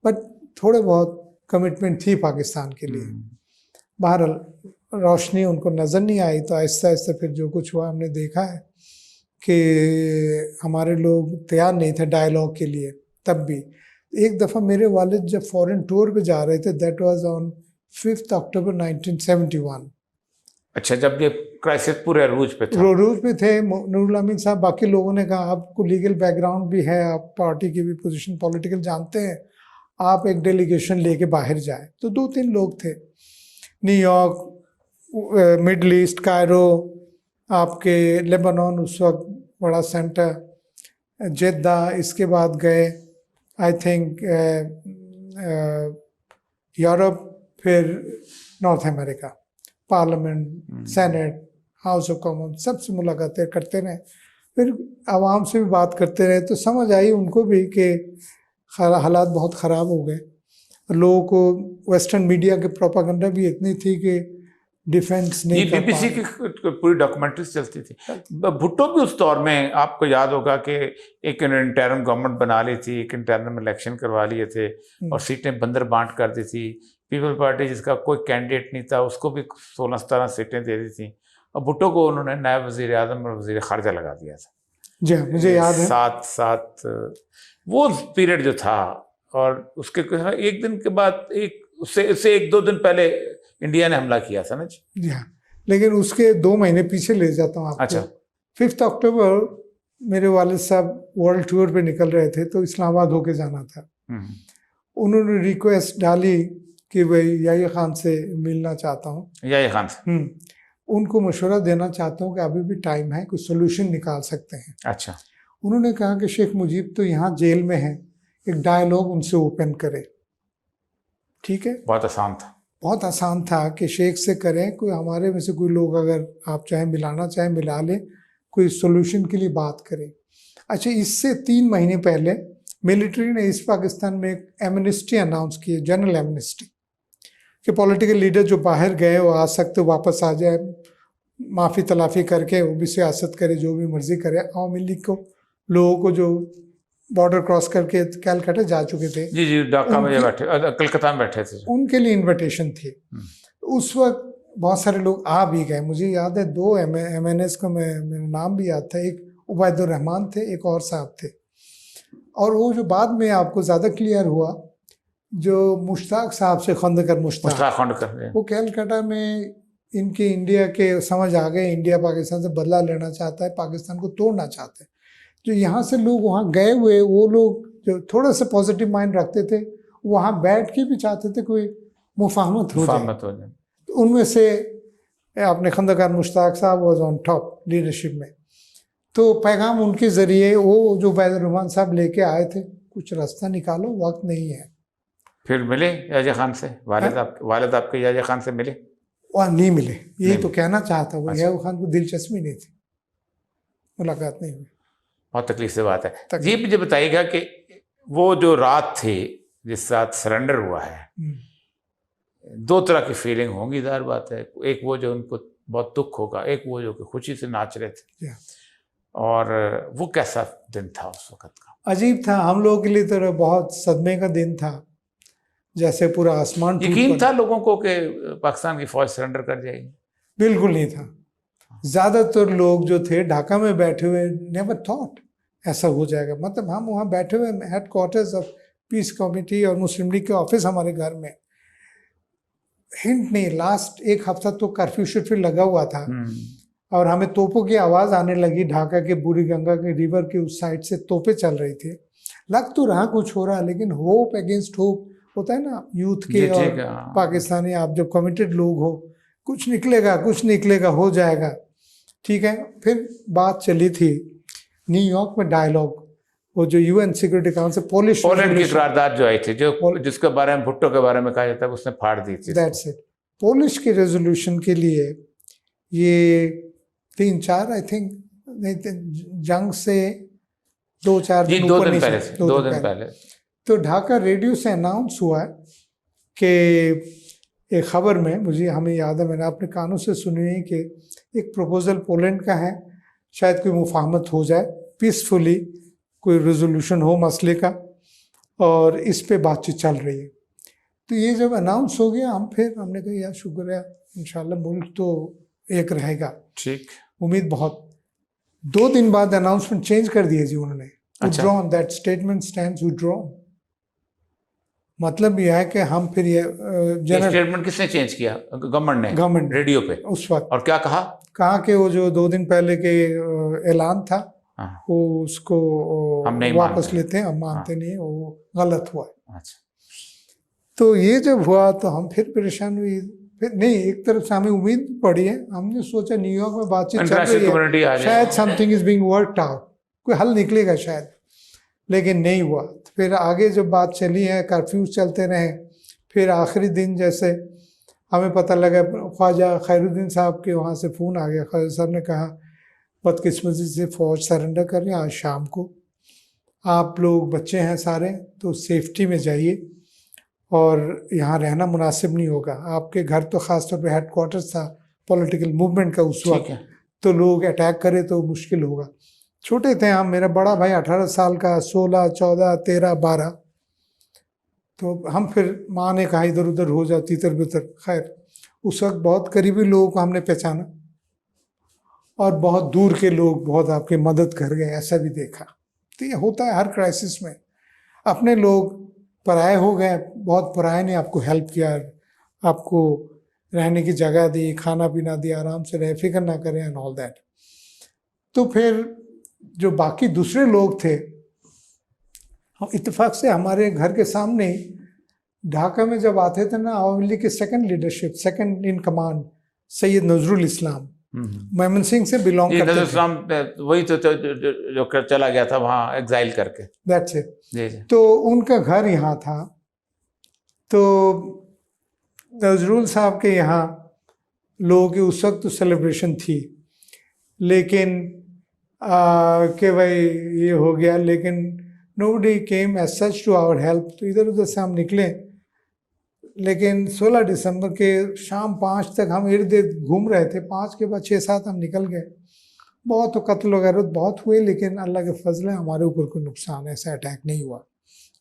बट थोड़े बहुत कमिटमेंट थी पाकिस्तान के लिए। बहरहाल रोशनी उनको नज़र नहीं आई, तो आहिस्ता आहिस्ता फिर जो कुछ हुआ हमने देखा है कि हमारे लोग तैयार नहीं थे डायलॉग के लिए। तब भी एक दफ़ा मेरे वालिद जब फॉरेन टूर पे जा रहे थे, दैट वाज ऑन 5 अक्टूबर 1971। अच्छा, जब ये क्राइसिस पूरे अरूज पे था। अरूज पे थे। नूरुल अमीन साहब, बाकी लोगों ने कहा आपको लीगल बैकग्राउंड भी है, आप पार्टी की भी पोजीशन पॉलिटिकल जानते हैं, आप एक डेलीगेशन लेके बाहर जाए। तो 2-3 लोग थे। न्यूयॉर्क, मिडल ईस्ट, कायरो, आपके लेबनान उस वक्त बड़ा सेंटर, जेद्दा, इसके बाद गए आई थिंक यूरोप, फिर north America, parliament, senate, house of common, सबसे मुलाकातें करते रहे। फिर आवाम से भी बात करते रहे, तो समझ आई उनको भी कि हालात बहुत ख़राब हो गए। लोगों को वेस्टर्न मीडिया के प्रोपागेंडा भी इतनी थी कि डिफेंस नहीं कर पा बीबीसी की पूरी डॉक्यूमेंट्रीज चलती थी। भुट्टो भी उस दौर में, आपको याद होगा कि एक इंटरिम गवर्नमेंट बना ली थी, एक इंटरिम इलेक्शन करवा लिए थे, और सीटें बंदर बांट कर दी थी। पीपल पार्टी जिसका कोई कैंडिडेट नहीं था, उसको भी 16-17 सीटें दे दी थी, और भुट्टो को उन्होंने नायब वजीर आज़म और वजीर खारजा लगा दिया था। जी मुझे याद है। साथ वो पीरियड जो था, और उसके एक दिन के बाद, उससे 1-2 दिन पहले इंडिया ने हमला किया था ना जी हाँ, लेकिन उसके 2 महीने पीछे ले जाता हूँ आपको। अच्छा। 5 अक्टूबर मेरे वालिद साहब वर्ल्ड टूर पे निकल रहे थे, तो इस्लामाबाद होके जाना था। उन्होंने रिक्वेस्ट डाली कि भाई याह्या खान से मिलना चाहता हूँ। याह्या खान से उनको मशवरा देना चाहता हूँ कि अभी भी टाइम है, कुछ सोल्यूशन निकाल सकते हैं। अच्छा। उन्होंने कहा कि शेख मुजीब तो यहाँ जेल में है, एक डायलॉग उनसे ओपन करें। ठीक है, बहुत आसान था, बहुत आसान था कि शेख से करें। कोई हमारे में से कोई लोग अगर आप चाहें मिलाना चाहें मिला लें, कोई सोल्यूशन के लिए बात करें। अच्छा, इससे 3 महीने पहले मिलिट्री ने इस पाकिस्तान में एक एमनेस्टी अनाउंस की, जनरल एमनेस्टी, कि पॉलिटिकल लीडर जो बाहर गए वो आ सकते, वापस आ जाए, माफ़ी तलाफ़ी करके वो भी सियासत करे, जो भी मर्जी करे। आवामी लीग को, लोगों को जो बॉर्डर क्रॉस करके कैलकाटा जा चुके थे, जी ढाका में बैठे, कलकत्ता में बैठे थे, उनके लिए इन्विटेशन थी। उस वक्त बहुत सारे लोग आ भी गए। मुझे याद है 2 MNS को मेरा नाम भी याद था, एक उबैदुर रहमान थे, एक और साहब थे। और वो जो बाद में आपको ज़्यादा क्लियर हुआ, जो मुश्ताक साहब से खंदकर मुश्ताक, वो कैलकाटा में इनके इंडिया के समझ आ गए, इंडिया पाकिस्तान से बदला लेना चाहता है, पाकिस्तान को तोड़ना चाहता है। जो यहाँ से लोग वहाँ गए हुए, वो लोग जो थोड़ा सा पॉजिटिव माइंड रखते थे, वहाँ बैठ के भी चाहते थे कोई मुफाहमत हो जाए। तो उनमें से अपने खंदकार मुश्ताक साहब वाज ऑन टॉप लीडरशिप में। तो पैगाम उनके ज़रिए वो जो उबैदुर रहमान साहब लेके आए थे, कुछ रास्ता निकालो, वक्त नहीं है। फिर मिले याह्या खान से? वालिद आपके याह्या खान से मिले? वह नहीं मिले, यही तो कहना चाहता हूँ। याह्या खान को दिलचस्पी नहीं थी, मुलाकात नहीं हुई। बहुत तकलीफ से बात है। ये मुझे बताइएगा कि वो जो रात थी जिस साथ सरेंडर हुआ है, दो तरह की फीलिंग होंगी, ज़ाहिर बात है। एक वो जो उनको बहुत दुख होगा, एक वो जो कि खुशी से नाच रहे थे। और वो कैसा दिन था उस वक्त का? अजीब था हम लोगों के लिए, तो बहुत सदमे का दिन था, जैसे पूरा आसमान टूट यकीन पड़ा। था लोगों को कि पाकिस्तान की फौज सरेंडर कर जाएगी? बिल्कुल नहीं था। ज्यादातर लोग जो थे ढाका में बैठे हुए, नेवर थॉट ऐसा हो जाएगा। मतलब हम वहाँ बैठे हुए head quarters of peace committee और मुस्लिम लीग के ऑफिस हमारे घर में, हिंट नहीं। लास्ट एक हफ्ता तो कर्फ्यू शर्फ्यू लगा हुआ था और हमें तोपों की आवाज आने लगी। ढाका के बुरी गंगा के रिवर के उस साइड से तोपे चल रही थी। लग तो रहा कुछ हो रहा, लेकिन होप अगेंस्ट होप होता है ना यूथ के और पाकिस्तानी, आप जब कमिटेड लोग हो, कुछ निकलेगा कुछ निकलेगा, हो जाएगा, ठीक है। फिर बात चली थी न्यूयॉर्क में डायलॉग, वो जो यूएन सिक्योरिटी काउंसिल पोलैंड की करारदाद जो आई थी, जो जिसके बारे में भुट्टो के बारे में कहा जाता है उसने फाड़ दी थी। That's it. पोलिश के रेजोल्यूशन के लिए ये 3-4 आई थिंक जंग से 2-4 दिन ऊपर नहीं, 2 दिन पहले तो ढाका रेडियो से अनाउंस हुआ है कि एक खबर में, मुझे हमें याद है, मैंने अपने कानों से सुनी है कि एक प्रपोजल पोलैंड का है, शायद कोई मुफाहमत हो जाए, पीसफुली कोई रेजोल्यूशन हो मसले का, और इस पे बातचीत चल रही है। तो ये जब अनाउंस हो गया, हमने कहा यार शुक्र है, इंशाल्लाह मुल्क तो एक रहेगा, ठीक उम्मीद बहुत। 2 दिन बाद अनाउंसमेंट चेंज कर दिया जी उन्होंने। withdrawn, that statement stands withdrawn। मतलब यह है कि हम फिर ये स्टेटमेंट किसने चेंज किया? गवर्नमेंट ने, गवर्नमेंट रेडियो पे उस वक्त। और क्या कहा कि वो जो 2 दिन पहले के ऐलान था वो उसको हम नहीं वापस लेते हैं, हम मानते नहीं, वो गलत हुआ। अच्छा। तो ये जब हुआ तो हम फिर परेशान हुई। फिर नहीं, एक तरफ से हमें उम्मीद पड़ी है, हमने सोचा न्यूयॉर्क में बातचीत चल रही है, शायद something is being worked out, कोई हल निकलेगा शायद, लेकिन नहीं हुआ। फिर आगे जब बात चली है, कर्फ्यू चलते रहे, फिर आखिरी दिन जैसे हमें पता लगा, ख्वाजा खैरुद्दीन साहब के वहाँ से फ़ोन आ गया। ख्वाजा साहब ने कहा बदकिस्मती से फ़ौज सरेंडर कर रही है आज शाम को, आप लोग बच्चे हैं सारे तो सेफ्टी में जाइए, और यहाँ रहना मुनासिब नहीं होगा। आपके घर तो ख़ास तौर पे हेड क्वार्टर्स था पॉलिटिकल मूवमेंट का उस वक्त, तो लोग अटैक करे तो मुश्किल होगा। छोटे थे हम, मेरा बड़ा भाई 18 साल का, 16, 14, 13, 12। तो हम फिर माँ ने कहा इधर उधर हो जाओ, तितर बितर। खैर उस वक्त बहुत करीबी लोगों को हमने पहचाना, और बहुत दूर के लोग बहुत आपकी मदद कर गए, ऐसा भी देखा। तो ये होता है हर क्राइसिस में, अपने लोग पराये हो गए, बहुत पराये ने आपको हेल्प किया, आपको रहने की जगह दी, खाना पीना दिया, आराम से रहे, फिक्र ना करें एंड ऑल दैट। तो फिर जो बाकी दूसरे लोग थे, हम इत्तेफाक से हमारे घर के सामने ढाका में जब आते थे ना, आवामी लीग के second leadership, second in command Syed Nazrul Islam Mymensingh से बिलोंग करते थे। वही तो जो चला गया था वहाँ एग्जाइल करके। That's it. तो उनका घर यहाँ था। तो नजरुल साहब के यहाँ लोगों की उस वक्त तो सेलिब्रेशन थी, लेकिन कि भाई ये हो गया, लेकिन nobody came as such to our help। तो इधर उधर से हम निकले, लेकिन 16 दिसंबर के शाम 5 तक हम इर्द गिर्द घूम रहे थे। 5 के बाद 6-7 हम निकल गए। बहुत तो कत्ल वगैरह बहुत हुए, लेकिन अल्लाह के फजल है हमारे ऊपर कोई नुकसान ऐसा अटैक नहीं हुआ।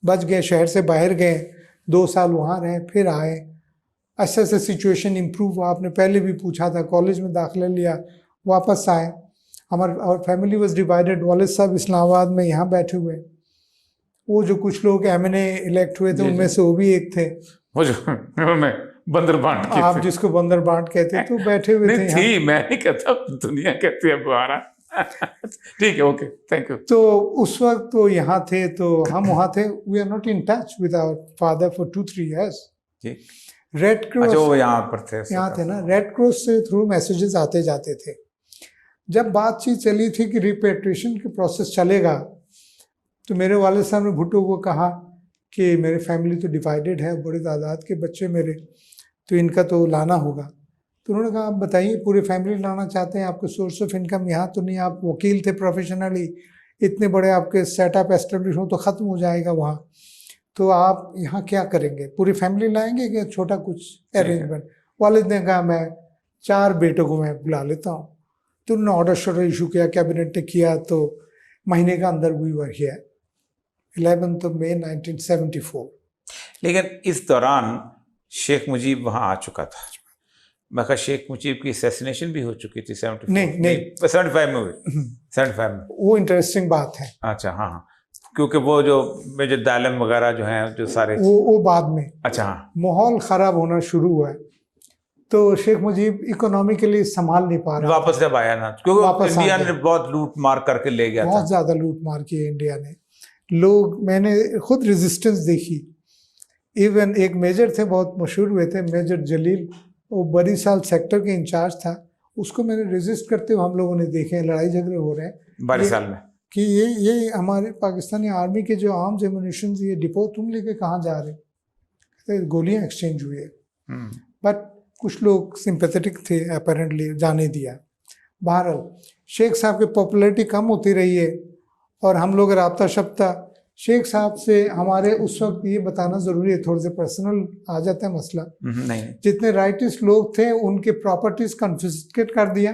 बच गए, शहर से बाहर गए, 2 साल वहाँ रहे, फिर आए। अच्छा से सिचुएशन इम्प्रूव हुआ। आपने पहले भी पूछा था, कॉलेज में दाखिला लिया, वापस आए। हमारी फैमिली वॉज डिवाइडेड। वालिद साहब इस्लामाबाद में यहाँ बैठे हुए, वो जो कुछ लोग MNA इलेक्ट हुए थे उनमें से वो भी एक थे, वो जो मैं बंदरबांट, आप जिसको बंदरबांट कहते, तो बैठे हुए थे। थी, मैं नहीं कहता, दुनिया कहती है बुआरा। ठीक है, ओके, थैंक यू। तो उस वक्त तो यहाँ थे, तो हम वहाँ थे। We are not in touch with our father for 2-3 years। Red cross, वो यहाँ पर थे, यहाँ थे ना, रेड क्रॉस से थ्रू मैसेजेस आते जाते थे। जब बातचीत चली थी कि रिपेट्रिएशन की प्रोसेस चलेगा, तो मेरे वालिद साहब ने भुट्टो को कहा कि मेरे फैमिली तो डिवाइडेड है, बड़े दादाद के बच्चे मेरे, तो इनका तो लाना होगा। तो उन्होंने कहा आप बताइए, पूरी फैमिली लाना चाहते हैं, आपके सोर्स ऑफ इनकम यहाँ तो नहीं, आप वकील थे प्रोफेशनली, इतने बड़े आपके सेटअप एस्टेब्लिश हो तो ख़त्म हो जाएगा वहाँ। तो आप यहाँ क्या करेंगे, पूरी फैमिली लाएंगे कि छोटा कुछ अरेंजमेंट? वालिद ने कहा मैं 4 बेटों को मैं बुला लेता हूँ। तो उन्होंने ऑर्डर शॉर्डर इशू किया, कैबिनेट ने किया, तो महीने का अंदर वी वर हियर 11 मई 1974। लेकिन इस दौरान शेख मुजीब वहाँ आ चुका था। मैं कहा शेख मुजीब की असैसिनेशन भी हो चुकी थी 74 नहीं 75 में हुई, 75 में। वो इंटरेस्टिंग बात है। अच्छा हाँ हाँ, क्योंकि वो जो मेजर दालम वगैरह जो हैं जो सारे वो बाद में। अच्छा हाँ, माहौल ख़राब होना शुरू हुआ है, तो शेख मुजीब इकोनॉमिकली संभाल नहीं पा रहा। वापस जब आया ना, क्योंकि वापस आ इंडिया गया। ने बहुत लूट मार करके ले गया था। बहुत ज़्यादा लूट मार की है इंडिया ने। लोग, मैंने खुद रेजिस्टेंस देखी। इवन एक मेजर थे, बहुत मशहूर हुए थे, मेजर जलील, वो बड़ी साल सेक्टर के इंचार्ज था। उसको मैंने रेजिस्ट करते हुए हम लोगों ने देखे हैं, लड़ाई झगड़े हो रहे हैं 12 साल में कि ये हमारे पाकिस्तानी आर्मी के जो आर्म्स एमुनिशन, ये डिपो तुम लेके कहाँ जा रहे? तो गोलियां एक्सचेंज हुई है, बट कुछ लोग सिंपैथेटिक थे अपेरेंटली, जाने दिया। बहरहाल शेख साहब की पॉपुलैरिटी कम होती रही है, और हम लोग राब्ता शब्ता शेख साहब से हमारे उस वक्त, ये बताना ज़रूरी है, थोड़े से पर्सनल आ जाता है मसला। नहीं, जितने राइटिस्ट लोग थे उनके प्रॉपर्टीज कन्फिस्केट कर दिया,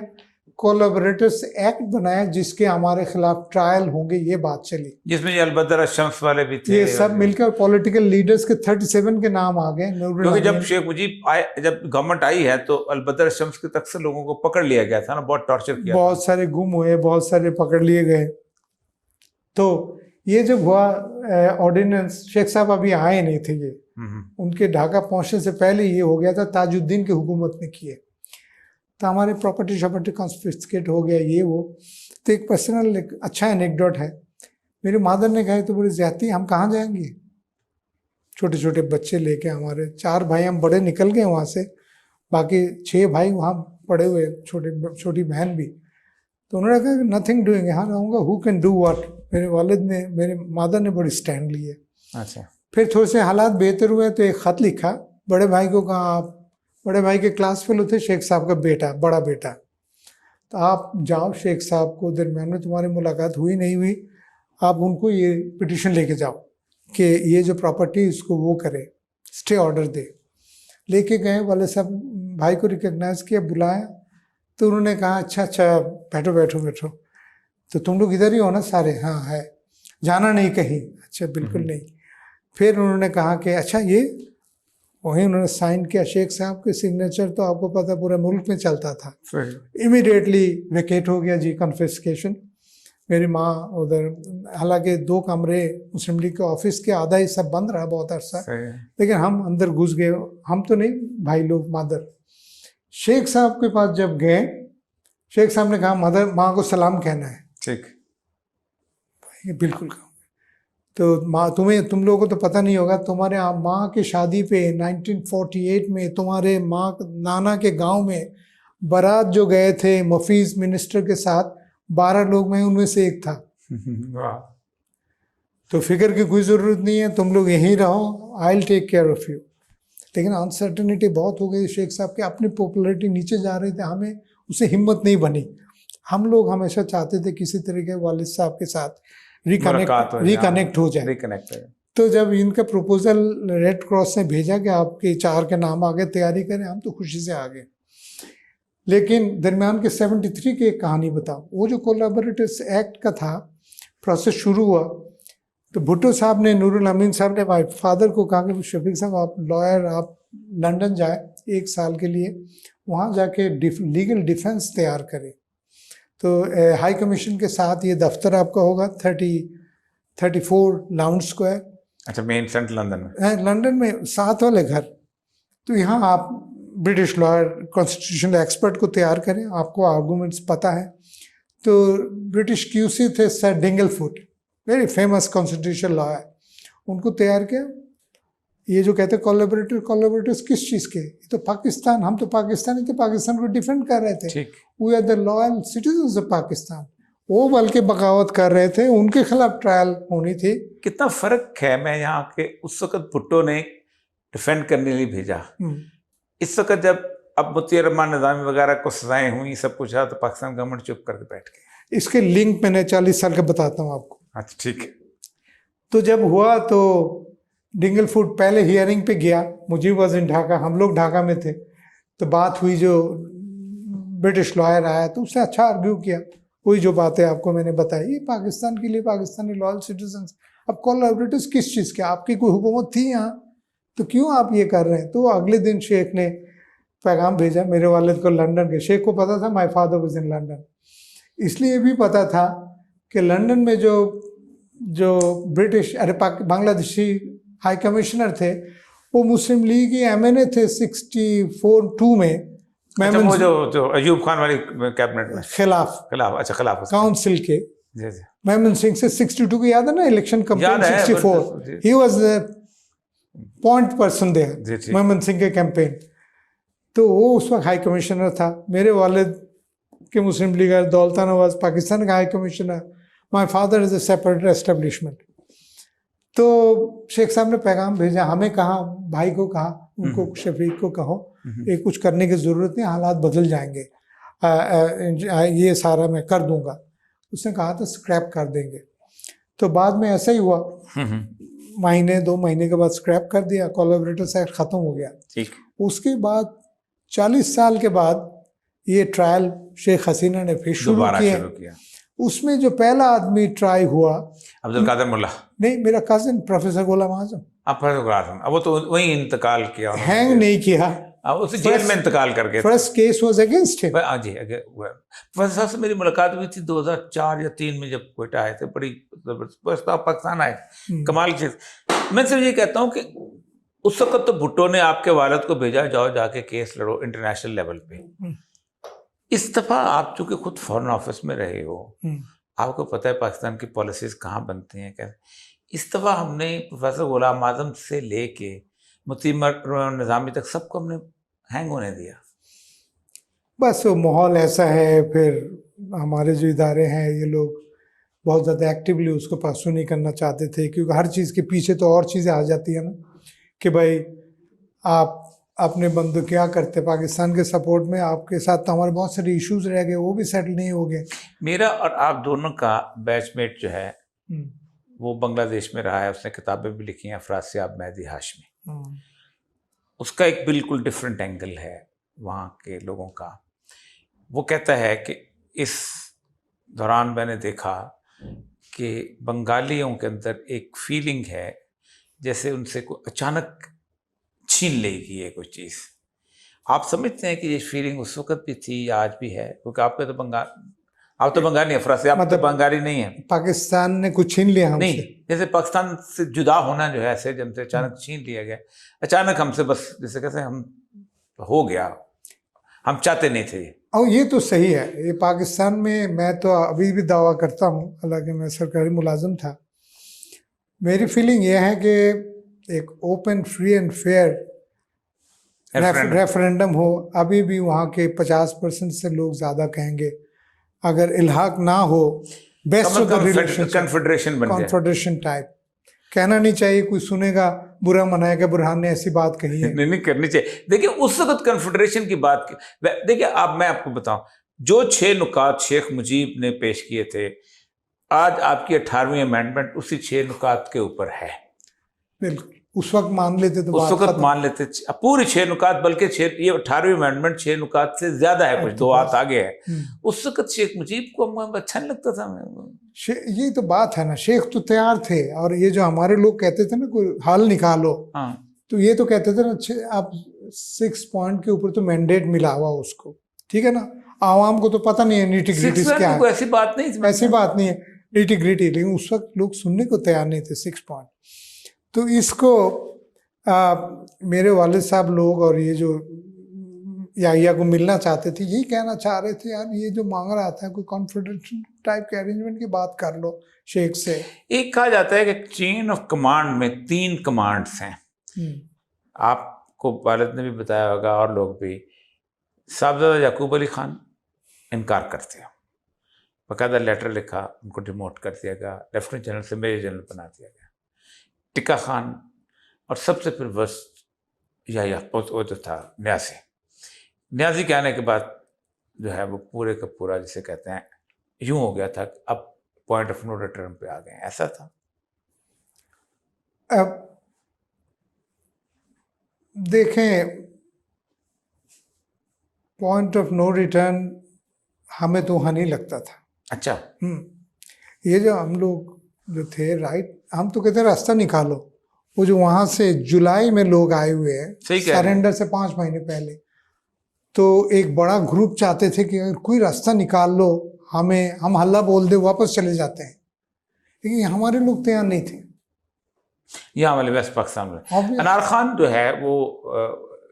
कोलैबोरेटर्स एक्ट बनाया जिसके हमारे खिलाफ ट्रायल होंगे, ये बात चली, जिसमें ये अलबदर शम्स वाले भी थे। ये सब मिलकर पॉलिटिकल लीडर्स के 37 के नाम आ गए। क्योंकि जब शेख मुजीब आए, जब गवर्नमेंट आई है, तो अलबदर शम्स के अक्सर लोगों को पकड़ लिया गया था ना, बहुत टॉर्चर किया, बहुत सारे गुम हुए, बहुत सारे पकड़ लिए गए। तो ये जब हुआ ऑर्डिनेंस, शेख साहब अभी आए नहीं थे, ये उनके ढाका पहुंचने से पहले ये हो गया था, ताजुद्दीन की हुकूमत ने किए, तो हमारे प्रॉपर्टी कॉन्फिस्केट हो गया, ये वो। तो एक पर्सनल अच्छा एनेक्डोट है। मेरे मादर ने कहा तो बड़ी ज्यादती, हम कहाँ जाएंगे, छोटे छोटे बच्चे लेके, हमारे 4 भाई हम बड़े निकल गए वहाँ से, बाकी 6 भाई वहाँ पड़े हुए, छोटी बहन भी। तो उन्होंने कहा नथिंग डूइंग, यहाँ रहूँगा, हु कैन डू व्हाट। मेरे वालिद ने, मेरे मादर ने बड़ी स्टैंड ली है। अच्छा, फिर थोड़े से हालात बेहतर हुए तो एक ख़त लिखा, बड़े भाई को कहा, आप बड़े भाई के क्लास फेलो थे, शेख साहब का बेटा, बड़ा बेटा, तो आप जाओ शेख साहब को, दरमियान में तुम्हारी मुलाकात हुई नहीं हुई, आप उनको ये पिटिशन लेके जाओ कि ये जो प्रॉपर्टी इसको वो करे, स्टे ऑर्डर दे। लेके गए, वाले साहब भाई को रिकग्नाइज किया, बुलाया, तो उन्होंने कहा अच्छा बैठो बैठो बैठो, तो तुम लोग इधर ही हो ना सारे? हाँ है। जाना नहीं कहीं? अच्छा बिल्कुल नहीं। फिर उन्होंने कहा कि अच्छा ये, वहीं उन्होंने साइन किया, शेख साहब के सिग्नेचर तो आपको पता पूरे मुल्क में चलता था। इमीडिएटली वेकेट हो गया जी, कन्फिस्केशन। मेरी माँ उधर, हालांकि 2 कमरे मुस्लिम लीग के ऑफिस के, आधा हिस्सा बंद रहा बहुत अरसा, लेकिन हम अंदर घुस गए, हम तो नहीं, भाई लोग, मादर। शेख साहब के पास जब गए, शेख साहब ने कहा मदर, माँ को सलाम कहना है। ठीक, बिल्कुल कहूँगा। तो माँ, तुम लोगों को तो पता नहीं होगा, तुम्हारे माँ की शादी पे 1948 में तुम्हारे माँ नाना के गांव में बारात जो गए थे मफीज मिनिस्टर के साथ, 12 लोग, मैं उनमें से एक था। तो फिक्र की कोई ज़रूरत नहीं है, तुम लोग यहीं रहो, I will take care of you. लेकिन अनसर्टनिटी बहुत हो गई शेख साहब की, अपनी पॉपुलैरिटी नीचे जा रही थी, हमें उसे हिम्मत नहीं बनी। हम लोग हमेशा चाहते थे किसी तरीके वालिद साहब के साथ रिकनेक्ट हो जाए। तो जब इनका प्रपोजल रेड क्रॉस ने भेजा कि आपके 4 के नाम आगे, तैयारी करें, हम तो खुशी से आ गए। लेकिन दरमियान के 73 की एक कहानी बताओ, वो जो कोलैबोरेटर्स एक्ट का था, प्रोसेस शुरू हुआ, तो भुट्टो साहब ने, नूरुल अमीन साहब ने माय फादर को कहा कि शफीक साहब आप लॉयर, आप लंदन जाए 1 साल के लिए, वहाँ जाके लीगल डिफेंस तैयार करें। तो हाई कमीशन के साथ ये दफ्तर आपका होगा 34 लाउंज स्क्वायर। अच्छा, मेन सेंट्रल लंदन में? लंदन में 7 वाले घर। तो यहाँ आप ब्रिटिश लॉयर, कॉन्स्टिट्यूशनल एक्सपर्ट को तैयार करें, आपको आर्गूमेंट्स पता है। तो ब्रिटिश क्यूसी थे sir Dingle Foot, very famous constitutional lawyer, उनको तैयार किया। ये जो कहते हैं कोलैबोरेटर्स किस चीज़ के, ये तो पाकिस्तान, हम तो पाकिस्तानी थे, पाकिस्तान को डिफेंड कर रहे थे, we are the loyal citizens of Pakistan. वो बल्कि बगावत कर रहे थे, उनके खिलाफ ट्रायल होनी थी। कितना फर्क है, मैं यहाँ के उस वक्त भुट्टो ने डिफेंड करने के लिए भेजा, इस वक्त जब अब मुफ्ती रहमान निज़ामी वगैरह को सजाएं हुई, सब कुछ है, तो पाकिस्तान गवर्नमेंट चुप करके बैठ गई। इसके लिंक मैंने 40 साल का बताता हूँ आपको। अच्छा ठीक है। तो जब हुआ तो डिंगलफुट पहले हियरिंग पे गया, मुझे वॉज इन ढाका, हम लोग ढाका में थे, तो बात हुई, जो ब्रिटिश लॉयर आया तो उसने अच्छा आर्ग्यू किया, वही जो बातें आपको मैंने बताई, ये पाकिस्तान के लिए पाकिस्तानी लॉयल सिटीजन, अब कोलैबोरेटर्स किस चीज़ के, आपकी कोई हुकूमत थी यहाँ तो क्यों आप ये कर रहे हैं। तो अगले दिन शेख ने पैगाम भेजा मेरे वालिद को लंदन के, शेख को पता था my father was in London, इसलिए भी पता था कि लंदन में जो ब्रिटिश बांग्लादेशी हाई कमिश्नर थे वो मुस्लिम लीग के एमएनए थे 64-2 में, अच्छा, वो जो अयूब खान वाली कैबिनेट में खिलाफ अच्छा खिलाफ काउंसिल के, जी जी मेमन सिंह से 62 को याद है ना, election campaign 64, he was point person there, Mymensingh के कैंपेन, तो वो उस वक्त हाई कमिश्नर था। मेरे वालिद के मुस्लिम लीगर दौलता नवाज पाकिस्तान का high commissioner, my father is a separate establishment. तो शेख साहब ने पैगाम भेजा, हमें कहा, भाई को कहा, उनको शफीक को कहो ये कुछ करने की ज़रूरत नहीं, हालात बदल जाएंगे, ये सारा मैं कर दूंगा। उसने कहा था स्क्रैप कर देंगे, तो बाद में ऐसा ही हुआ, महीने 2 महीने के बाद स्क्रैप कर दिया, कोलैबोरेटर्स एक्ट ख़त्म हो गया। ठीक। उसके बाद 40 साल के बाद ये ट्रायल शेख हसीना ने फिर शुरू किया। उसमें जो पहला आदमी ट्राई हुआ अब्दुल कादिर मुल्ला, नहीं, मेरा कजिन प्रोफेसर गुलाम आजम, अब वो तो वही इंतकाल किया, हैंग नहीं किया, उसे जेल में इंतकाल करके, first case was against him. हाँ जी, प्रोफेसर साहब से मेरी मुलाकात हुई थी 2004 या 3 में, जब कोयटा आए थे, बड़ी जबरदस्त पाकिस्तान आए, कमाल की चीज। मैं सिर्फ ये कहता हूँ कि उस वक्त तो भुट्टो ने आपके वालिद को भेजा, जाओ जाके केस लड़ो इंटरनेशनल लेवल पे। इस दफा आप चूंकि खुद फॉरेन ऑफिस में रहे हो, आपको पता है पाकिस्तान की पॉलिसीज कहाँ बनती हैं कैसे, इस दफा हमने प्रोफेसर गुलाम आजम से लेके मुतीम निज़ामी तक सबको हमने हैंग होने दिया। बस वो माहौल ऐसा है, फिर हमारे जो इदारे हैं ये लोग बहुत ज़्यादा एक्टिवली उसको परस्यू नहीं करना चाहते थे, क्योंकि हर चीज़ के पीछे तो और चीज़ें आ जाती है ना, कि भाई आप अपने बंदे क्या करते, पाकिस्तान के सपोर्ट में आपके साथ तो हमारे बहुत सारे इश्यूज रह गए, वो भी सेटल नहीं हो गए। मेरा और आप दोनों का बैचमेट जो है वो बांग्लादेश में रहा है, उसने किताबें भी लिखी हैं, अफरासियाब मेहदी हाशमी, उसका एक बिल्कुल डिफरेंट एंगल है वहाँ के लोगों का। वो कहता है कि इस दौरान मैंने देखा कि बंगालियों के अंदर एक फीलिंग है जैसे उनसे कोई अचानक छीन लेगी ये कोई चीज़। आप समझते हैं कि ये फीलिंग उस वक्त भी थी या आज भी है? क्योंकि आपके तो आप तो बंगाली अफरा आप मतलब तो बंगाली नहीं है। पाकिस्तान ने कुछ छीन लिया हमसे? नहीं, जैसे पाकिस्तान से जुदा होना जो है ऐसे जब अचानक छीन लिया गया, अचानक हमसे, बस जैसे कैसे हम हो गया, हम चाहते नहीं थे। और ये तो सही है, ये पाकिस्तान में मैं तो अभी भी दावा करता हूँ, हालांकि मैं सरकारी मुलाजिम था, मेरी फीलिंग ये है कि एक open free and fair referendum हो। अभी भी वहाँ के 50% से लोग ज़्यादा कहेंगे अगर इल्हाक ना हो, best of the relationship, confederation type. कहना नहीं चाहिए, कोई सुनेगा बुरा मनाएगा, बुरहान ने ऐसी बात कही है। नहीं करनी चाहिए। देखिए उस वक्त कन्फेडरेशन की बात की, देखिए आप, मैं आपको बताऊं, जो 6 नुकात शेख मुजीब ने पेश किए थे, आज आपकी 18वीं अमेंडमेंट उसी 6 नुकात के ऊपर है। बिल्कुल, उस वक्त मान लेते तो उस वक्त मान लेते पूरी 6 नुकात, बल्कि ये 18वीं अमेंडमेंट 6 नुकात से ज्यादा है, कुछ 2 हाथ आगे है। उस वक्त शेख मुजीब को अच्छा नहीं लगता था। ये तो बात है ना, शेख तो तैयार थे, और ये जो हमारे लोग कहते थे ना कोई हल निकालो, तो ये तो कहते थे ना, आप 6 पॉइंट के ऊपर तो मैंडेट मिला हुआ उसको, ठीक है ना, आवाम को तो पता नहीं है नीटी ग्रिटी क्या है, ऐसी बात नहीं, ऐसी बात नहीं है नीटी ग्रिटी, लेकिन उस वक्त लोग सुनने को तैयार नहीं थे 6 पॉइंट। तो इसको मेरे वालिद साहब लोग और ये जो याहिया को मिलना चाहते थे, यही कहना चाह रहे थे, यार ये जो मांग रहा था कोई कॉन्फेडरेशन टाइप के अरेंजमेंट की बात कर लो शेख से। एक कहा जाता है कि चेन ऑफ कमांड में 3 कमांड्स हैं। आपको वालिद ने भी बताया होगा और लोग भी। साहबजादा याकूब अली खान इनकार करते हैं, बाकायदा लेटर लिखा, उनको डिमोट कर दिया गया, लेफ्टिनेंट जनरल से मेजर जनरल बना दिया गया। टिक्का खान और सबसे फिर वर्स्ट या वो जो था न्याजी के आने के बाद जो है वो पूरे का पूरा जिसे कहते हैं यूं हो गया था, अब पॉइंट ऑफ नो रिटर्न पे आ गए, ऐसा था। अब देखें, पॉइंट ऑफ नो रिटर्न हमें तो वहाँ नहीं लगता था। अच्छा, ये जो हम लोग जो थे, राइट, हम तो कहते रास्ता निकालो। वो जो वहाँ से जुलाई में लोग आए हुए हैं सही कह रहे हैं। सरेंडर से 5 महीने पहले, तो एक बड़ा ग्रुप चाहते थे कि अगर कोई रास्ता निकाल लो, हम हल्ला बोल दे, वापस चले जाते हैं। लेकिन हमारे लोग तो यहाँ नहीं थे। यहाँ वाले वेस्ट पाकिस्तान में Obvious। अनार खान जो है वो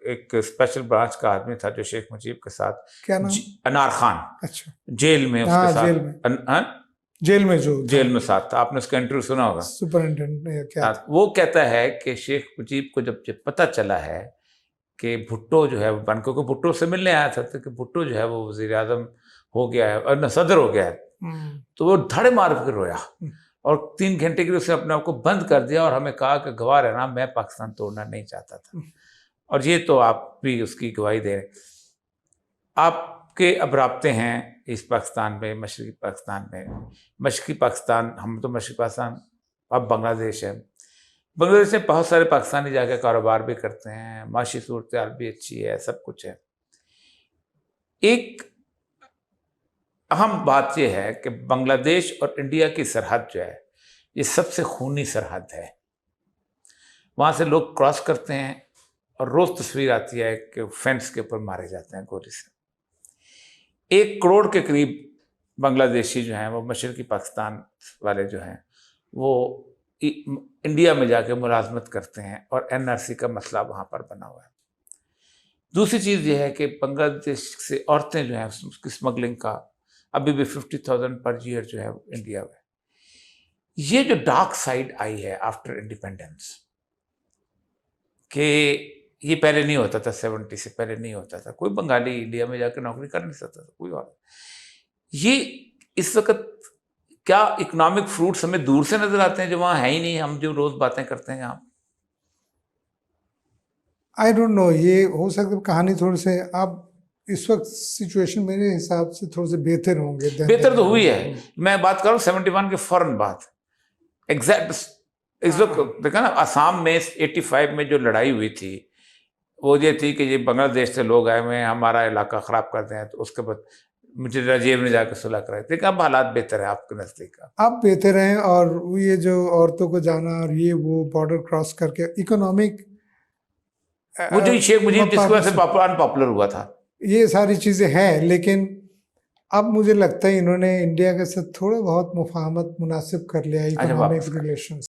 एक स्पेशल ब्रांच का आदमी था जो शेख मुजीब के साथ, क्या नाम? अनार खान, अच्छा, जेल में उसके हाँ, साथ, जेल में। जेल में जो जेल में साथ था। आपने उसका इंटरव्यू सुना होगा, सुपरिटेंडेंट क्या था? वो कहता है कि शेख मुजीब को जब पता चला है कि भुट्टो जो है वो बन, क्योंकि भुट्टो से मिलने आया था, तो कि भुट्टो जो है वो वजीर आजम हो गया है और न सदर हो गया है, तो वो धड़े मार के रोया और 3 घंटे के लिए उसने अपने आप को बंद कर दिया और हमें कहा कि गवाह रहना, मैं पाकिस्तान तोड़ना नहीं चाहता था। और ये तो आप भी उसकी गवाही दे रहे। आपके अब राब्ते हैं ईस्ट पाकिस्तान में, मशरकी पाकिस्तान में। मशरकी पाकिस्तान, हम तो मशरकी पाकिस्तान, अब बांग्लादेश है। बांग्लादेश में बहुत सारे पाकिस्तानी जाके कारोबार भी करते हैं, माशी सूरत हाल भी अच्छी है, सब कुछ है। एक अहम बात यह है कि बांग्लादेश और इंडिया की सरहद जो है, ये सबसे खूनी सरहद है। वहाँ से लोग क्रॉस करते हैं और रोज़ तस्वीर आती है कि फेंस के ऊपर मारे जाते हैं गोली से। 1 करोड़ के करीब बांग्लादेशी जो हैं वो मशरकी पाकिस्तान वाले जो हैं वो इंडिया में जाके मुलाजमत करते हैं और NRC का मसला वहाँ पर बना हुआ है। दूसरी चीज़ ये है कि बांग्लादेश से औरतें जो हैं उसकी स्मगलिंग का अभी भी 50,000 पर ईयर जो है इंडिया में। ये जो डार्क साइड आई है आफ्टर इंडिपेंडेंस, कि ये पहले नहीं होता था, 70 से पहले नहीं होता था। कोई बंगाली इंडिया में जाकर नौकरी कर नहीं सकता था, कोई और। ये इस वक्त क्या इकोनॉमिक फ्रूट्स हमें दूर से नजर आते हैं जो वहाँ है ही नहीं, हम जो रोज बातें करते हैं यहाँ। आई डोंट नो, ये हो सकता है कहानी थोड़ी से अब इस वक्त सिचुएशन मेरे हिसाब से थोड़े से बेहतर होंगे। बेहतर तो हुई है, मैं बात कर रहा हूँ 71 के फौरन बाद, एग्जैक्ट इस वक्त देखा ना, असम में 85 में जो लड़ाई हुई थी वो ये थी कि ये बांग्लादेश से लोग आए हुए हैं, हमारा इलाका ख़राब करते हैं, तो उसके बाद मुझे जेब में जाकर सुलह कराई थी। अब हालात बेहतर है आपके नज़दीक? अब बेहतर हैं, और ये जो औरतों को जाना और ये वो बॉर्डर क्रॉस करके इकोनॉमिक, वो जो शेख मुजीब जिसकी वजह से अनपॉपुलर हुआ था, ये सारी चीज़ें हैं। लेकिन अब मुझे लगता है इन्होंने इंडिया के साथ थोड़ा बहुत मुफाहमत मुनासिब कर लिया इकोनॉमिक रिलेशन।